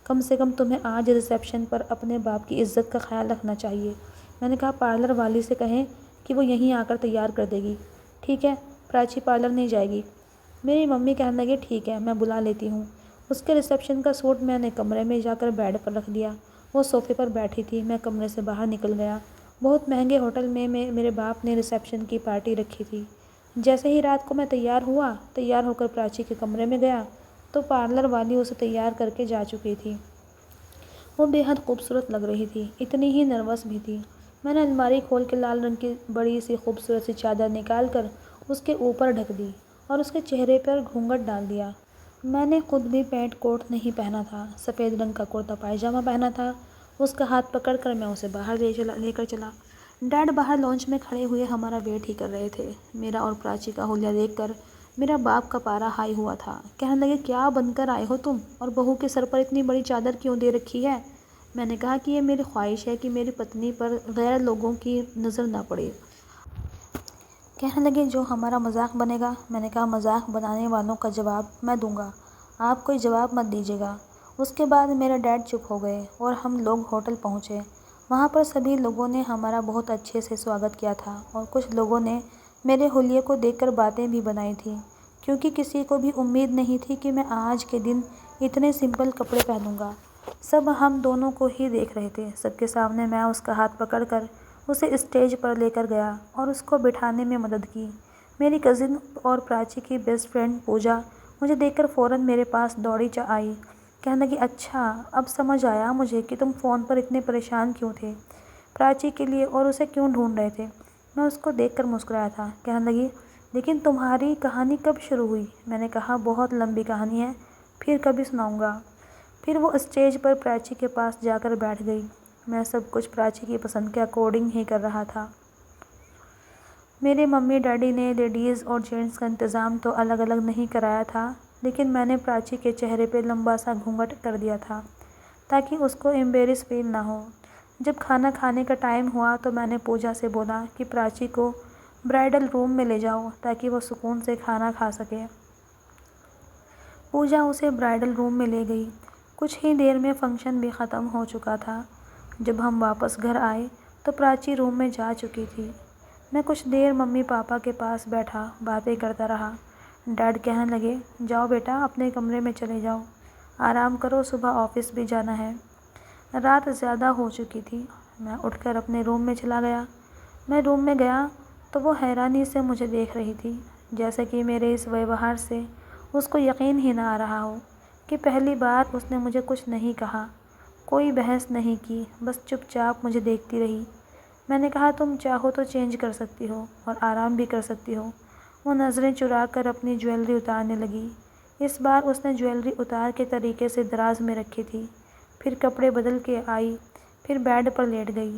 کم سے کم تمہیں آج ریسیپشن پر اپنے باپ کی عزت کا خیال رکھنا چاہیے۔ میں نے کہا پارلر والی سے کہیں کہ وہ یہیں آ کر تیار کر دے گی۔ ٹھیک ہے، پراچی پارلر نہیں جائے گی۔ میری ممی کہنے لگی ٹھیک ہے، میں بلا لیتی ہوں۔ اس کے ریسیپشن کا سوٹ میں نے کمرے میں جا کر بیڈ پر رکھ دیا۔ وہ صوفے پر بیٹھی تھی، میں کمرے سے باہر نکل گیا۔ بہت مہنگے ہوٹل میں میرے باپ نے ریسیپشن کی پارٹی رکھی تھی۔ جیسے ہی رات کو میں تیار ہو کر پراچی کے کمرے میں گیا تو پارلر والی اسے تیار کر کے جا چکی تھی۔ وہ بے حد خوبصورت لگ رہی تھی، اتنی ہی نروس بھی تھی۔ میں نے الماری کھول کے لال رنگ کی بڑی سی خوبصورت سی چادر نکال کر اس کے اوپر ڈھک دی اور اس کے چہرے پر گھونگھٹ ڈال دیا۔ میں نے خود بھی پینٹ کوٹ نہیں پہنا تھا، سفید رنگ کا کرتا پائجامہ پہنا تھا۔ اس کا ہاتھ پکڑ کر میں اسے باہر لے کر چلا۔ ڈیڈ باہر لانچ میں کھڑے ہوئے ہمارا ویٹ ہی کر رہے تھے۔ میرا اور پراچی کا حلیہ دیکھ کر میرا باپ کا پارا ہائی ہوا تھا۔ کہنے لگے کیا بن کر آئے ہو تم، اور بہو کے سر پر اتنی بڑی چادر کیوں دے رکھی ہے؟ میں نے کہا کہ یہ میری خواہش ہے کہ میری پتنی پر غیر لوگوں کی نظر نہ پڑے۔ کہنے لگے جو ہمارا مذاق بنے گا۔ میں نے کہا مذاق بنانے والوں کا جواب میں دوں گا، آپ کوئی جواب مت دیجیے گا۔ اس کے بعد میرے ڈیڈ چپ ہو گئے اور ہم لوگ ہوٹل پہنچے۔ وہاں پر سبھی لوگوں نے ہمارا بہت اچھے سے سواگت کیا تھا اور کچھ لوگوں نے میرے حلیے کو دیکھ کر باتیں بھی بنائی تھیں، کیونکہ کسی کو بھی امید نہیں تھی کہ میں آج کے دن اتنے سمپل کپڑے پہنوں گا۔ سب ہم دونوں کو ہی دیکھ رہے تھے۔ سب کے سامنے میں اس کا ہاتھ پکڑ کر اسے اسٹیج پر لے کر گیا اور اس کو بٹھانے میں مدد کی۔ میری کزن اور پراچی کی بیسٹ فرینڈ پوجا مجھے دیکھ کر فوراً میرے پاس دوڑی آئی۔ کہنے لگی اچھا اب سمجھ آیا مجھے کہ تم فون پر اتنے پریشان کیوں تھے، پراچی کے لیے اور اسے کیوں ڈھونڈ رہے تھے۔ میں اس کو دیکھ کر مسکرایا تھا۔ کہنے لگی لیکن تمہاری کہانی کب شروع ہوئی؟ میں نے کہا بہت لمبی کہانی ہے، پھر کبھی سناؤں گا۔ پھر وہ اسٹیج پر پراچی کے پاس جا کر بیٹھ گئی۔ میں سب کچھ پراچی کی پسند کے اکارڈنگ ہی کر رہا تھا۔ میرے ممی ڈیڈی نے لیڈیز اور جینٹس کا انتظام تو الگ الگ نہیں کرایا تھا، لیکن میں نے پراچی کے چہرے پہ لمبا سا گھونگھٹ کر دیا تھا تاکہ اس کو ایمبیرس فیل نہ ہو۔ جب کھانا کھانے کا ٹائم ہوا تو میں نے پوجا سے بولا کہ پراچی کو برائڈل روم میں لے جاؤ تاکہ وہ سکون سے کھانا کھا سکے۔ پوجا اسے برائڈل روم میں لے گئی۔ کچھ ہی دیر میں فنکشن بھی ختم ہو چکا تھا۔ جب ہم واپس گھر آئے تو پراچی روم میں جا چکی تھی۔ میں کچھ دیر ممی پاپا کے پاس بیٹھا باتیں کرتا رہا۔ ڈیڈ کہنے لگے، جاؤ بیٹا اپنے کمرے میں چلے جاؤ، آرام کرو، صبح آفس بھی جانا ہے۔ رات زیادہ ہو چکی تھی۔ میں اٹھ کر اپنے روم میں چلا گیا۔ میں روم میں گیا تو وہ حیرانی سے مجھے دیکھ رہی تھی، جیسے کہ میرے اس ویوہار سے اس کو یقین ہی نہ آ رہا ہو کہ پہلی بار اس نے مجھے کچھ نہیں کہا، کوئی بحث نہیں کی، بس چپ چاپ مجھے دیکھتی رہی۔ میں نے کہا تم چاہو تو چینج کر سکتی ہو اور آرام بھی کر سکتی ہو۔ وہ نظریں چرا کر اپنی جویلری اتارنے لگی۔ اس بار اس نے جویلری اتار کے طریقے سے دراز میں رکھی تھی، پھر کپڑے بدل کے آئی، پھر بیڈ پر لیٹ گئی۔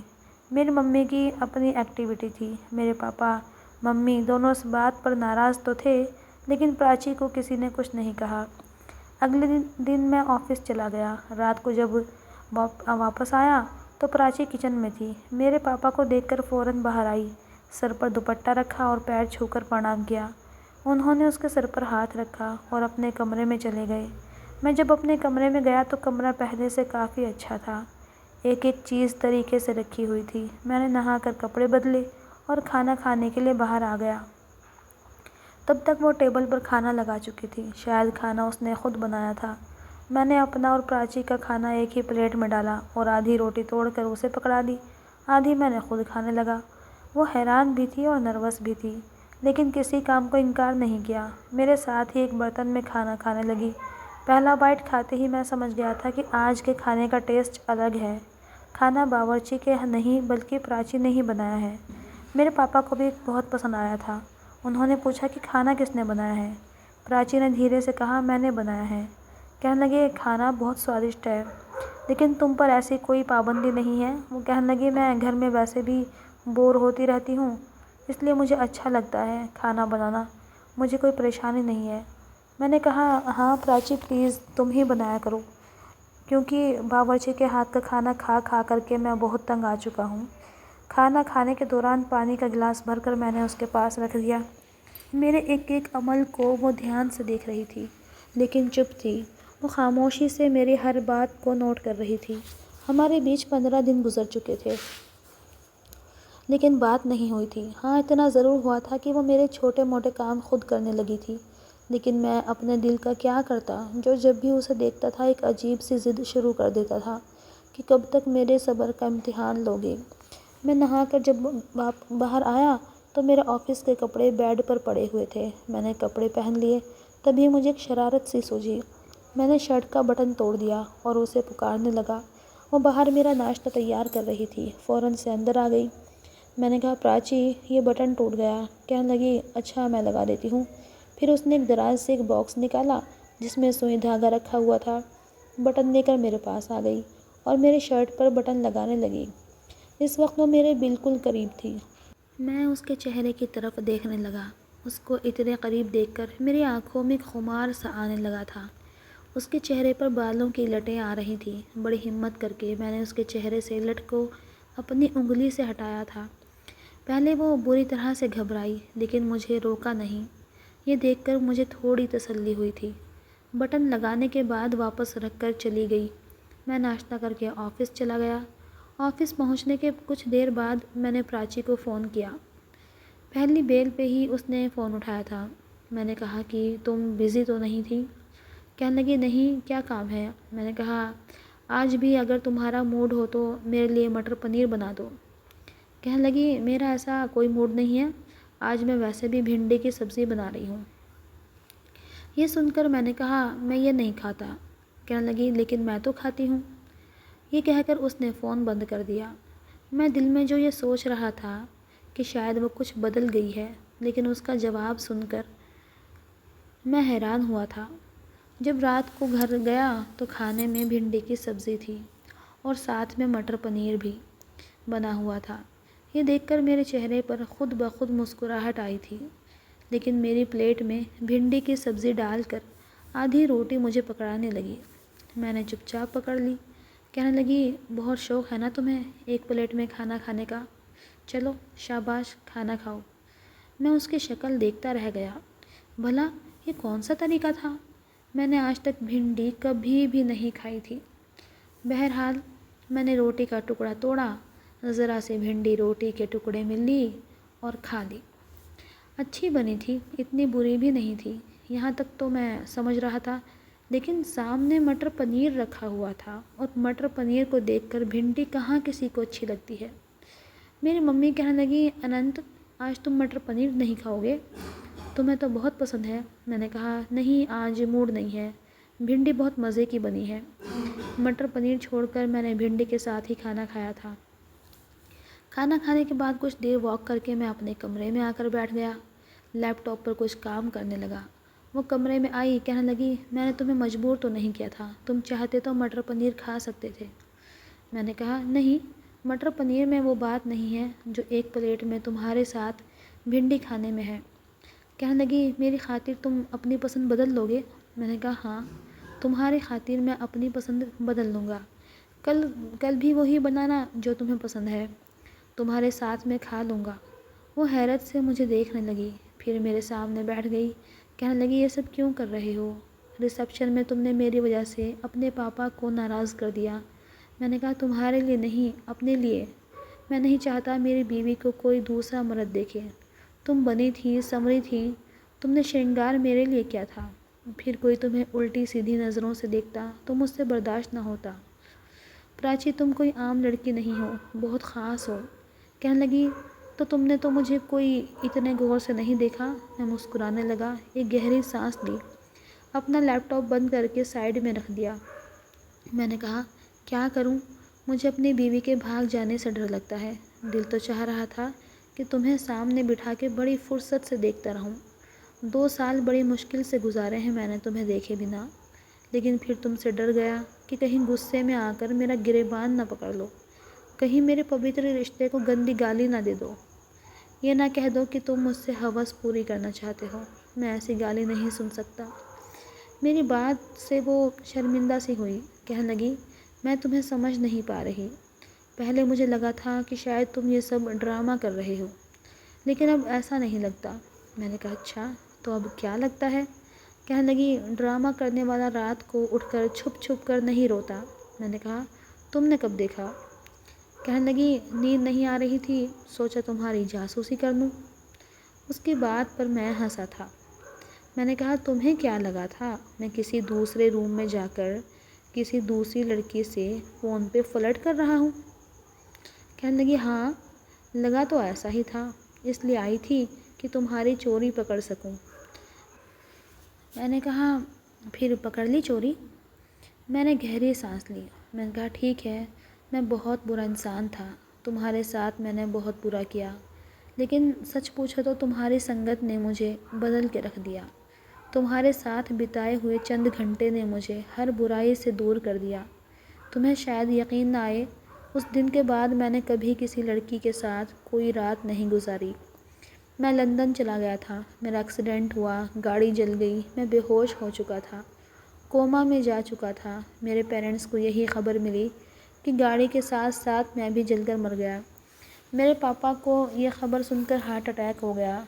میری ممی کی اپنی ایکٹیویٹی تھی۔ میرے پاپا ممی دونوں اس بات پر ناراض تو تھے، لیکن پراچی کو کسی نے کچھ نہیں کہا۔ اگلے دن میں آفس چلا گیا۔ رات کو جب واپس آیا تو پراچی کچن میں تھی۔ میرے پاپا کو دیکھ کر فوراً باہر آئی، سر پر دوپٹہ رکھا اور پیر چھو کر پرنام کیا۔ انہوں نے اس کے سر پر ہاتھ رکھا اور اپنے کمرے میں چلے گئے۔ میں جب اپنے کمرے میں گیا تو کمرہ پہلے سے کافی اچھا تھا۔ ایک ایک چیز طریقے سے رکھی ہوئی تھی۔ میں نے نہا کر کپڑے بدلے اور کھانا کھانے کے لیے باہر آ گیا۔ تب تک وہ ٹیبل پر کھانا لگا چکی تھی، شاید کھانا اس نے خود بنایا تھا۔ میں نے اپنا اور پراچی کا کھانا ایک ہی پلیٹ میں ڈالا اور آدھی روٹی توڑ کر اسے پکڑا دی، آدھی میں نے خود کھانے لگا۔ وہ حیران بھی تھی اور نروس بھی تھی، لیکن کسی کام کو انکار نہیں کیا۔ میرے ساتھ ہی ایک برتن میں کھانا کھانے لگی۔ پہلا بائٹ کھاتے ہی میں سمجھ گیا تھا کہ آج کے کھانے کا ٹیسٹ الگ ہے۔ کھانا باورچی کے نہیں بلکہ پراچی نے ہی بنایا ہے۔ میرے پاپا کو بھی بہت پسند آیا تھا۔ انہوں نے پوچھا کہ کھانا کس نے بنایا ہے؟ پراچی نے دھیرے سے کہا، میں نے بنایا ہے۔ کہنے لگے کھانا بہت سوادشٹ ہے، لیکن تم پر ایسی کوئی پابندی نہیں ہے۔ وہ کہنے لگی میں گھر میں ویسے بھی بور ہوتی رہتی ہوں، اس لیے مجھے اچھا لگتا ہے کھانا بنانا، مجھے کوئی پریشانی نہیں ہے۔ میں نے کہا ہاں پراچی پلیز تم ہی بنایا کرو، کیونکہ باورچی کے ہاتھ کا کھانا کھا کھا کر کے میں بہت تنگ آ چکا ہوں۔ کھانا کھانے کے دوران پانی کا گلاس بھر کر میں نے اس کے پاس رکھ دیا۔ میرے ایک ایک عمل کو وہ دھیان سے دیکھ رہی تھی، لیکن چپ تھی۔ وہ خاموشی سے میری ہر بات کو نوٹ کر رہی تھی۔ ہمارے بیچ 15 دن گزر چکے تھے، لیکن بات نہیں ہوئی تھی۔ ہاں اتنا ضرور ہوا تھا کہ وہ میرے چھوٹے موٹے کام خود کرنے لگی تھی، لیکن میں اپنے دل کا کیا کرتا جو جب بھی اسے دیکھتا تھا ایک عجیب سی ضد شروع کر دیتا تھا کہ کب تک میرے صبر کا امتحان لوگے۔ میں نہا کر جب باہر آیا تو میرے آفس کے کپڑے بیڈ پر پڑے ہوئے تھے۔ میں نے کپڑے پہن لیے، تبھی مجھے ایک شرارت سی سوجھی۔ میں نے شرٹ کا بٹن توڑ دیا اور اسے پکارنے لگا۔ وہ باہر میرا ناشتہ تیار کر رہی تھی، فوراً سے اندر آ گئی۔ میں نے کہا پراچی یہ بٹن ٹوٹ گیا۔ کہنے لگی اچھا میں لگا دیتی ہوں۔ پھر اس نے ایک دراز سے ایک باکس نکالا جس میں سوئی دھاگا رکھا ہوا تھا، بٹن لے کر میرے پاس آ گئی اور میرے شرٹ پر بٹن لگانے لگی۔ اس وقت وہ میرے بالکل قریب تھی۔ میں اس کے چہرے کی طرف دیکھنے لگا۔ اس کو اتنے قریب دیکھ کر میری آنکھوں میں خمار سا آنے لگا تھا۔ اس کے چہرے پر بالوں کی لٹیں آ رہی تھیں۔ بڑی ہمت کر کے میں نے اس کے چہرے سے لٹ کو اپنی انگلی سے ہٹایا تھا۔ پہلے وہ بری طرح سے گھبرائی، لیکن مجھے روکا نہیں۔ یہ دیکھ کر مجھے تھوڑی تسلی ہوئی تھی۔ بٹن لگانے کے بعد واپس رکھ کر چلی گئی۔ میں ناشتہ کر کے آفس چلا گیا۔ آفس پہنچنے کے کچھ دیر بعد میں نے پراچی کو فون کیا۔ پہلی بیل پہ ہی اس نے فون اٹھایا تھا۔ میں نے کہا کہ تم بزی تو نہیں تھی؟ کہنے لگی نہیں، کیا کام ہے؟ میں نے کہا آج بھی اگر تمہارا موڈ ہو تو میرے لیے مٹر پنیر بنا دو۔ کہنے لگی میرا ایسا کوئی موڈ نہیں ہے، آج میں ویسے بھی بھنڈی کی سبزی بنا رہی ہوں۔ یہ سن کر میں نے کہا میں یہ نہیں کھاتا۔ کہنے لگی لیکن میں تو کھاتی ہوں۔ یہ کہہ کر اس نے فون بند کر دیا۔ میں دل میں جو یہ سوچ رہا تھا کہ شاید وہ کچھ بدل گئی ہے، لیکن اس کا جواب سن کر میں حیران ہوا تھا۔ جب رات کو گھر گیا تو کھانے میں بھنڈی کی سبزی تھی اور ساتھ میں مٹر پنیر بھی بنا ہوا تھا۔ یہ دیکھ کر میرے چہرے پر خود بخود مسکراہٹ آئی تھی، لیکن میری پلیٹ میں بھنڈی کی سبزی ڈال کر آدھی روٹی مجھے پکڑانے لگی۔ میں نے چپ چاپ پکڑ لی۔ کہنے لگی، بہت شوق ہے نا تمہیں ایک پلیٹ میں کھانا کھانے کا، چلو شاباش کھانا کھاؤ۔ میں اس کی شکل دیکھتا رہ گیا۔ بھلا یہ کون سا طریقہ تھا؟ میں نے آج تک بھنڈی کبھی بھی نہیں کھائی تھی۔ بہرحال میں نے روٹی کا ٹکڑا توڑا، ذرا سی بھنڈی روٹی کے ٹکڑے میں لی اور کھا لی۔ اچھی بنی تھی، اتنی بری بھی نہیں تھی، یہاں تک تو میں سمجھ رہا تھا، لیکن سامنے مٹر پنیر رکھا ہوا تھا اور مٹر پنیر کو دیکھ کر بھنڈی کہاں کسی کو اچھی لگتی ہے۔ میری ممی کہنے لگی، اننت آج تم مٹر پنیر نہیں کھاؤ گے؟ تمہیں تو بہت پسند ہے۔ میں نے کہا، نہیں آج موڈ نہیں ہے، بھنڈی بہت مزے کی بنی ہے۔ مٹر پنیر چھوڑ کر میں نے بھنڈی کے ساتھ ہی کھانا کھایا تھا۔ کھانا کھانے کے بعد کچھ دیر واک کر کے میں اپنے کمرے میں آ کر بیٹھ گیا، لیپ ٹاپ پر کچھ کام کرنے لگا۔ وہ کمرے میں آئی، کہنے لگی، میں نے تمہیں مجبور تو نہیں کیا تھا، تم چاہتے تو مٹر پنیر کھا سکتے تھے۔ میں نے کہا، نہیں، مٹر پنیر میں وہ بات نہیں ہے جو ایک پلیٹ میں تمہارے ساتھ بھنڈی کھانے میں ہے۔ کہنے لگی، میری خاطر تم اپنی پسند بدل لو گے؟ میں نے کہا، ہاں، تمہاری خاطر میں اپنی پسند بدل لوں گا، کل بھی وہی بنانا جو تمہیں پسند ہے، تمہارے ساتھ میں کھا لوں گا۔ وہ حیرت سے مجھے دیکھنے لگی، پھر میرے سامنے بیٹھ گئی۔ کہنے لگی، یہ سب کیوں کر رہے ہو؟ ریسیپشن میں تم نے میری وجہ سے اپنے پاپا کو ناراض کر دیا۔ میں نے کہا، تمہارے لیے نہیں، اپنے لیے۔ میں نہیں چاہتا میری بیوی کو کوئی دوسرا مرد دیکھے۔ تم بنی تھی، سنوری تھی، تم نے شرنگار میرے لیے کیا تھا، پھر کوئی تمہیں الٹی سیدھی نظروں سے دیکھتا تو مجھ سے برداشت نہ ہوتا۔ پراچی، تم کوئی عام لڑکی نہیں ہو، بہت خاص ہو۔ کہنے لگی، تو تم نے تو مجھے کوئی اتنے غور سے نہیں دیکھا۔ میں مسکرانے لگا، ایک گہری سانس لی، اپنا لیپ ٹاپ بند کر کے سائیڈ میں رکھ دیا۔ میں نے کہا، کیا کروں؟ مجھے اپنی بیوی کے بھاگ جانے سے ڈر لگتا ہے۔ دل تو چاہ رہا تھا کہ تمہیں سامنے بٹھا کے بڑی فرصت سے دیکھتا رہوں۔ 2 سال بڑی مشکل سے گزارے ہیں میں نے تمہیں دیکھے بنا، لیکن پھر تم سے ڈر گیا کہ کہیں غصے میں آ کر میرا گریبان نہ پکڑ لو، کہیں میرے پوتر رشتے کو گندی گالی نہ دے دو، یہ نہ کہہ دو کہ تم مجھ سے ہوس پوری کرنا چاہتے ہو۔ میں ایسی گالی نہیں سن سکتا۔ میری بات سے وہ شرمندہ سی ہوئی، کہنے لگی، میں تمہیں سمجھ نہیں پا رہی۔ پہلے مجھے لگا تھا کہ شاید تم یہ سب ڈرامہ کر رہے ہو، لیکن اب ایسا نہیں لگتا۔ میں نے کہا، اچھا تو اب کیا لگتا ہے؟ کہنے لگی، ڈرامہ کرنے والا رات کو اٹھ کر چھپ چھپ کر نہیں روتا۔ میں نے کہا، تم نے کب دیکھا؟ کہنے لگی، نیند نہیں آ رہی تھی، سوچا تمہاری جاسوسی کر لوں۔ اس کی بات پر میں ہنسا تھا۔ میں نے کہا، تمہیں کیا لگا تھا میں کسی دوسرے روم میں جا کر کسی دوسری لڑکی سے فون پہ فلرٹ کر رہا ہوں؟ کہنے لگی، ہاں، لگا تو ایسا ہی تھا، اس لیے آئی تھی کہ تمہاری چوری پکڑ سکوں۔ میں نے کہا، پھر پکڑ لی چوری؟ میں نے گہری سانس لی۔ میں نے کہا، ٹھیک ہے، میں بہت برا انسان تھا، تمہارے ساتھ میں نے بہت برا کیا، لیکن سچ پوچھو تو تمہاری سنگت نے مجھے بدل کے رکھ دیا۔ تمہارے ساتھ بتائے ہوئے چند گھنٹے نے مجھے ہر برائی سے دور کر دیا۔ تمہیں شاید یقین نہ آئے، اس دن کے بعد میں نے کبھی کسی لڑکی کے ساتھ کوئی رات نہیں گزاری۔ میں لندن چلا گیا تھا، میرا ایکسیڈنٹ ہوا، گاڑی جل گئی، میں بے ہوش ہو چکا تھا، کوما میں جا چکا تھا۔ میرے پیرنٹس کو یہی خبر ملی کہ گاڑی کے ساتھ ساتھ میں بھی جل کر مر گیا۔ میرے پاپا کو یہ خبر سن کر ہارٹ اٹیک ہو گیا۔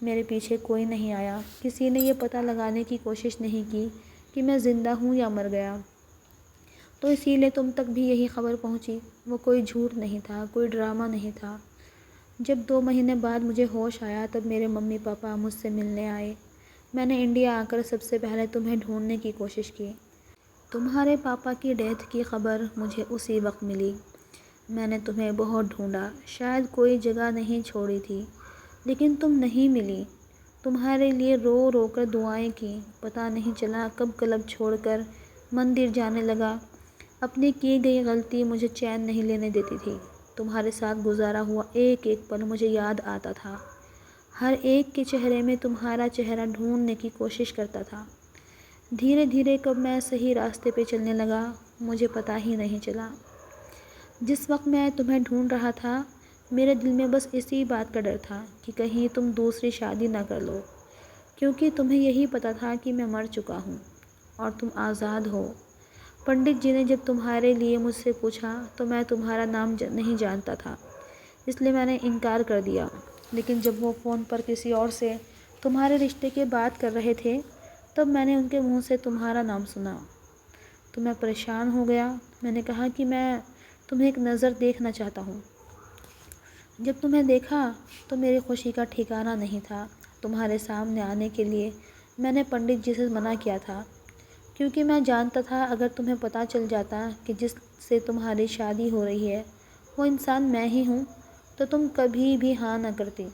میرے پیچھے کوئی نہیں آیا، کسی نے یہ پتہ لگانے کی کوشش نہیں کی کہ میں زندہ ہوں یا مر گیا، تو اسی لیے تم تک بھی یہی خبر پہنچی۔ وہ کوئی جھوٹ نہیں تھا، کوئی ڈرامہ نہیں تھا۔ جب 2 مہینے بعد مجھے ہوش آیا تب میرے ممی پاپا مجھ سے ملنے آئے۔ میں نے انڈیا آ کر سب سے پہلے تمہیں ڈھونڈنے کی کوشش کی۔ تمہارے پاپا کی ڈیتھ کی خبر مجھے اسی وقت ملی۔ میں نے تمہیں بہت ڈھونڈا، شاید کوئی جگہ نہیں چھوڑی تھی، لیکن تم نہیں ملی۔ تمہارے لیے رو رو کر دعائیں کیں، پتہ نہیں چلا کب کلب چھوڑ کر مندر جانے لگا۔ اپنی کی گئی غلطی مجھے چین نہیں لینے دیتی تھی۔ تمہارے ساتھ گزارا ہوا ایک ایک پل مجھے یاد آتا تھا۔ ہر ایک کے چہرے میں تمہارا چہرہ ڈھونڈنے کی کوشش کرتا تھا۔ دھیرے دھیرے کب میں صحیح راستے پہ چلنے لگا مجھے پتہ ہی نہیں چلا۔ جس وقت میں تمہیں ڈھونڈ رہا تھا میرے دل میں بس اسی بات کا ڈر تھا کہ کہیں تم دوسری شادی نہ کر لو، کیونکہ تمہیں یہی پتہ تھا کہ میں مر چکا ہوں اور تم آزاد ہو۔ پنڈت جی نے جب تمہارے لیے مجھ سے پوچھا تو میں تمہارا نام نہیں جانتا تھا، اس لیے میں نے انکار کر دیا، لیکن جب وہ فون پر کسی اور سے تمہارے رشتے کی بات کر رہے تھے تب میں نے ان کے منہ سے تمہارا نام سنا تو میں پریشان ہو گیا۔ میں نے کہا کہ میں تمہیں ایک نظر دیکھنا چاہتا ہوں۔ جب تمہیں دیکھا تو میری خوشی کا ٹھکانہ نہیں تھا۔ تمہارے سامنے آنے کے لیے میں نے پنڈت جی سے منع کیا تھا، کیونکہ میں جانتا تھا اگر تمہیں پتہ چل جاتا کہ جس سے تمہاری شادی ہو رہی ہے وہ انسان میں ہی ہوں تو تم کبھی بھی ہاں نہ کرتی۔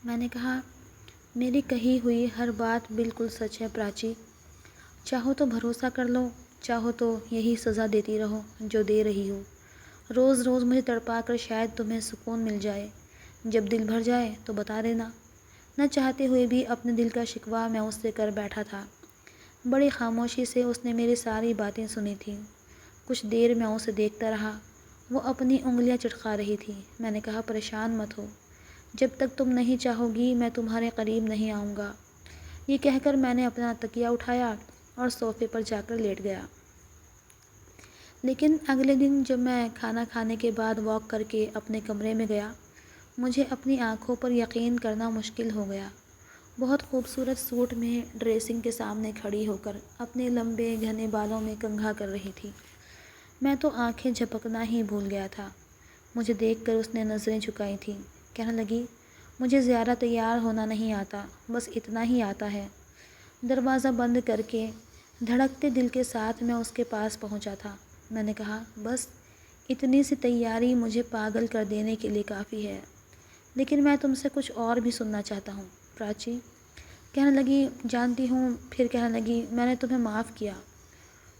میں نے کہا میری کہی ہوئی ہر بات بالکل سچ ہے پراچی، چاہو تو بھروسہ کر لو، چاہو تو یہی سزا دیتی رہو جو دے رہی ہو۔ روز روز مجھے تڑپا کر شاید تمہیں سکون مل جائے، جب دل بھر جائے تو بتا دینا۔ نہ چاہتے ہوئے بھی اپنے دل کا شکوہ میں اس سے کر بیٹھا تھا۔ بڑی خاموشی سے اس نے میری ساری باتیں سنی تھیں۔ کچھ دیر میں اسے دیکھتا رہا، وہ اپنی انگلیاں چٹکا رہی تھی۔ میں نے کہا پریشان مت ہو، جب تک تم نہیں چاہو گی میں تمہارے قریب نہیں آؤں گا۔ یہ کہہ کر میں نے اپنا تکیہ اٹھایا اور صوفے پر جا کر لیٹ گیا۔ لیکن اگلے دن جب میں کھانا کھانے کے بعد واک کر کے اپنے کمرے میں گیا مجھے اپنی آنکھوں پر یقین کرنا مشکل ہو گیا۔ بہت خوبصورت سوٹ میں ڈریسنگ کے سامنے کھڑی ہو کر اپنے لمبے گھنے بالوں میں کنگھا کر رہی تھی۔ میں تو آنکھیں جھپکنا ہی بھول گیا تھا۔ مجھے دیکھ کر اس نے نظریں جھکائی تھیں، کہنے لگی مجھے زیادہ تیار ہونا نہیں آتا، بس اتنا ہی آتا ہے۔ دروازہ بند کر کے دھڑکتے دل کے ساتھ میں اس کے پاس پہنچا تھا۔ میں نے کہا بس اتنی سی تیاری مجھے پاگل کر دینے کے لیے کافی ہے، لیکن میں تم سے کچھ اور بھی سننا چاہتا ہوں پراچی۔ کہنے لگی جانتی ہوں، پھر کہنے لگی میں نے تمہیں معاف کیا۔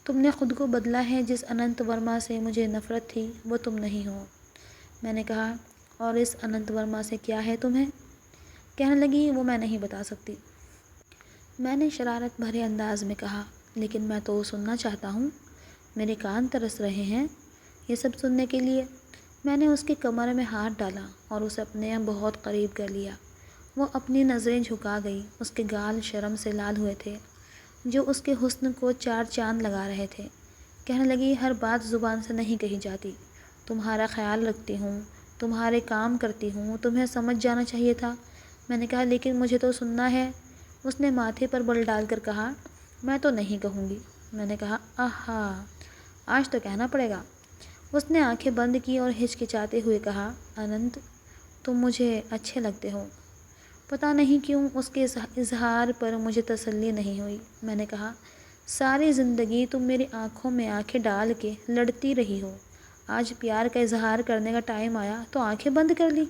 تم نے خود کو بدلا ہے، جس اننت ورما سے مجھے نفرت تھی وہ تم نہیں ہو۔ میں نے کہا اور اس اننت ورما سے کیا ہے تمہیں؟ کہنے لگی وہ میں نہیں بتا سکتی۔ میں نے شرارت بھرے انداز میں کہا لیکن میں تو سننا چاہتا ہوں، میرے کان ترس رہے ہیں یہ سب سننے کے لیے۔ میں نے اس کے کمر میں ہاتھ ڈالا اور اسے اپنے بہت قریب کر لیا۔ وہ اپنی نظریں جھکا گئی، اس کے گال شرم سے لال ہوئے تھے جو اس کے حسن کو چار چاند لگا رہے تھے۔ کہنے لگی ہر بات زبان سے نہیں کہی جاتی، تمہارا خیال رکھتی ہوں، تمہارے کام کرتی ہوں، تمہیں سمجھ جانا چاہیے تھا۔ میں نے کہا لیکن مجھے تو سننا ہے۔ اس نے ماتھے پر بل ڈال کر کہا میں تو نہیں کہوں گی۔ میں نے کہا آہا آج تو کہنا پڑے گا۔ اس نے آنکھیں بند کی اور ہچکچاتے ہوئے کہا اننت تم مجھے اچھے لگتے ہو۔ پتہ نہیں کیوں اس کے اظہار پر مجھے تسلی نہیں ہوئی۔ میں نے کہا ساری زندگی تم میری آنکھوں میں آنکھیں ڈال کے لڑتی رہی ہو، آج پیار کا اظہار کرنے کا ٹائم آیا تو آنکھیں بند کر لی۔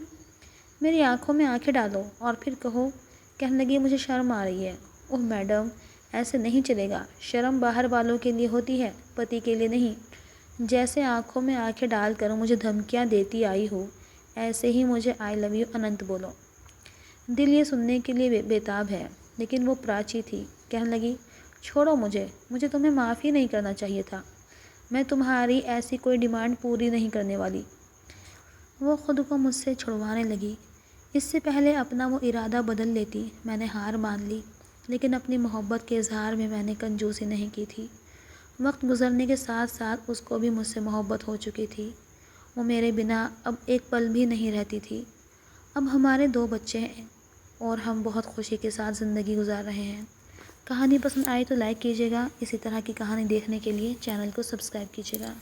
میری آنکھوں میں آنکھیں ڈالو اور پھر کہو۔ کہنے لگی مجھے شرم آ رہی ہے۔ اوہ میڈم ایسے نہیں چلے گا، شرم باہر والوں کے لیے ہوتی ہے، پتی کے لیے نہیں۔ جیسے آنکھوں میں آنکھیں ڈال کر مجھے دھمکیاں دیتی آئی ہو ایسے ہی مجھے آئی لو یو اننت بولو۔ دل یہ سننے کے لیے بےتاب ہے، لیکن وہ پراچی تھی۔ کہنے لگی چھوڑو مجھے تمہیں معاف ہی نہیں کرنا چاہیے تھا، میں تمہاری ایسی کوئی ڈیمانڈ پوری نہیں کرنے والی۔ وہ خود کو مجھ سے چھڑوانے لگی۔ اس سے پہلے اپنا وہ ارادہ بدل لیتی میں نے ہار مان لی، لیکن اپنی محبت کے اظہار میں نے کنجوسی نہیں کی تھی۔ وقت گزرنے کے ساتھ ساتھ اس کو بھی مجھ سے محبت ہو چکی تھی۔ وہ میرے بنا اب ایک پل بھی نہیں رہتی تھی۔ اب ہمارے 2 بچے ہیں اور ہم بہت خوشی کے ساتھ زندگی گزار رہے ہیں۔ کہانی پسند آئی تو لائک کیجیے گا، اسی طرح کی کہانی دیکھنے کے لیے چینل کو سبسکرائب کیجیے گا۔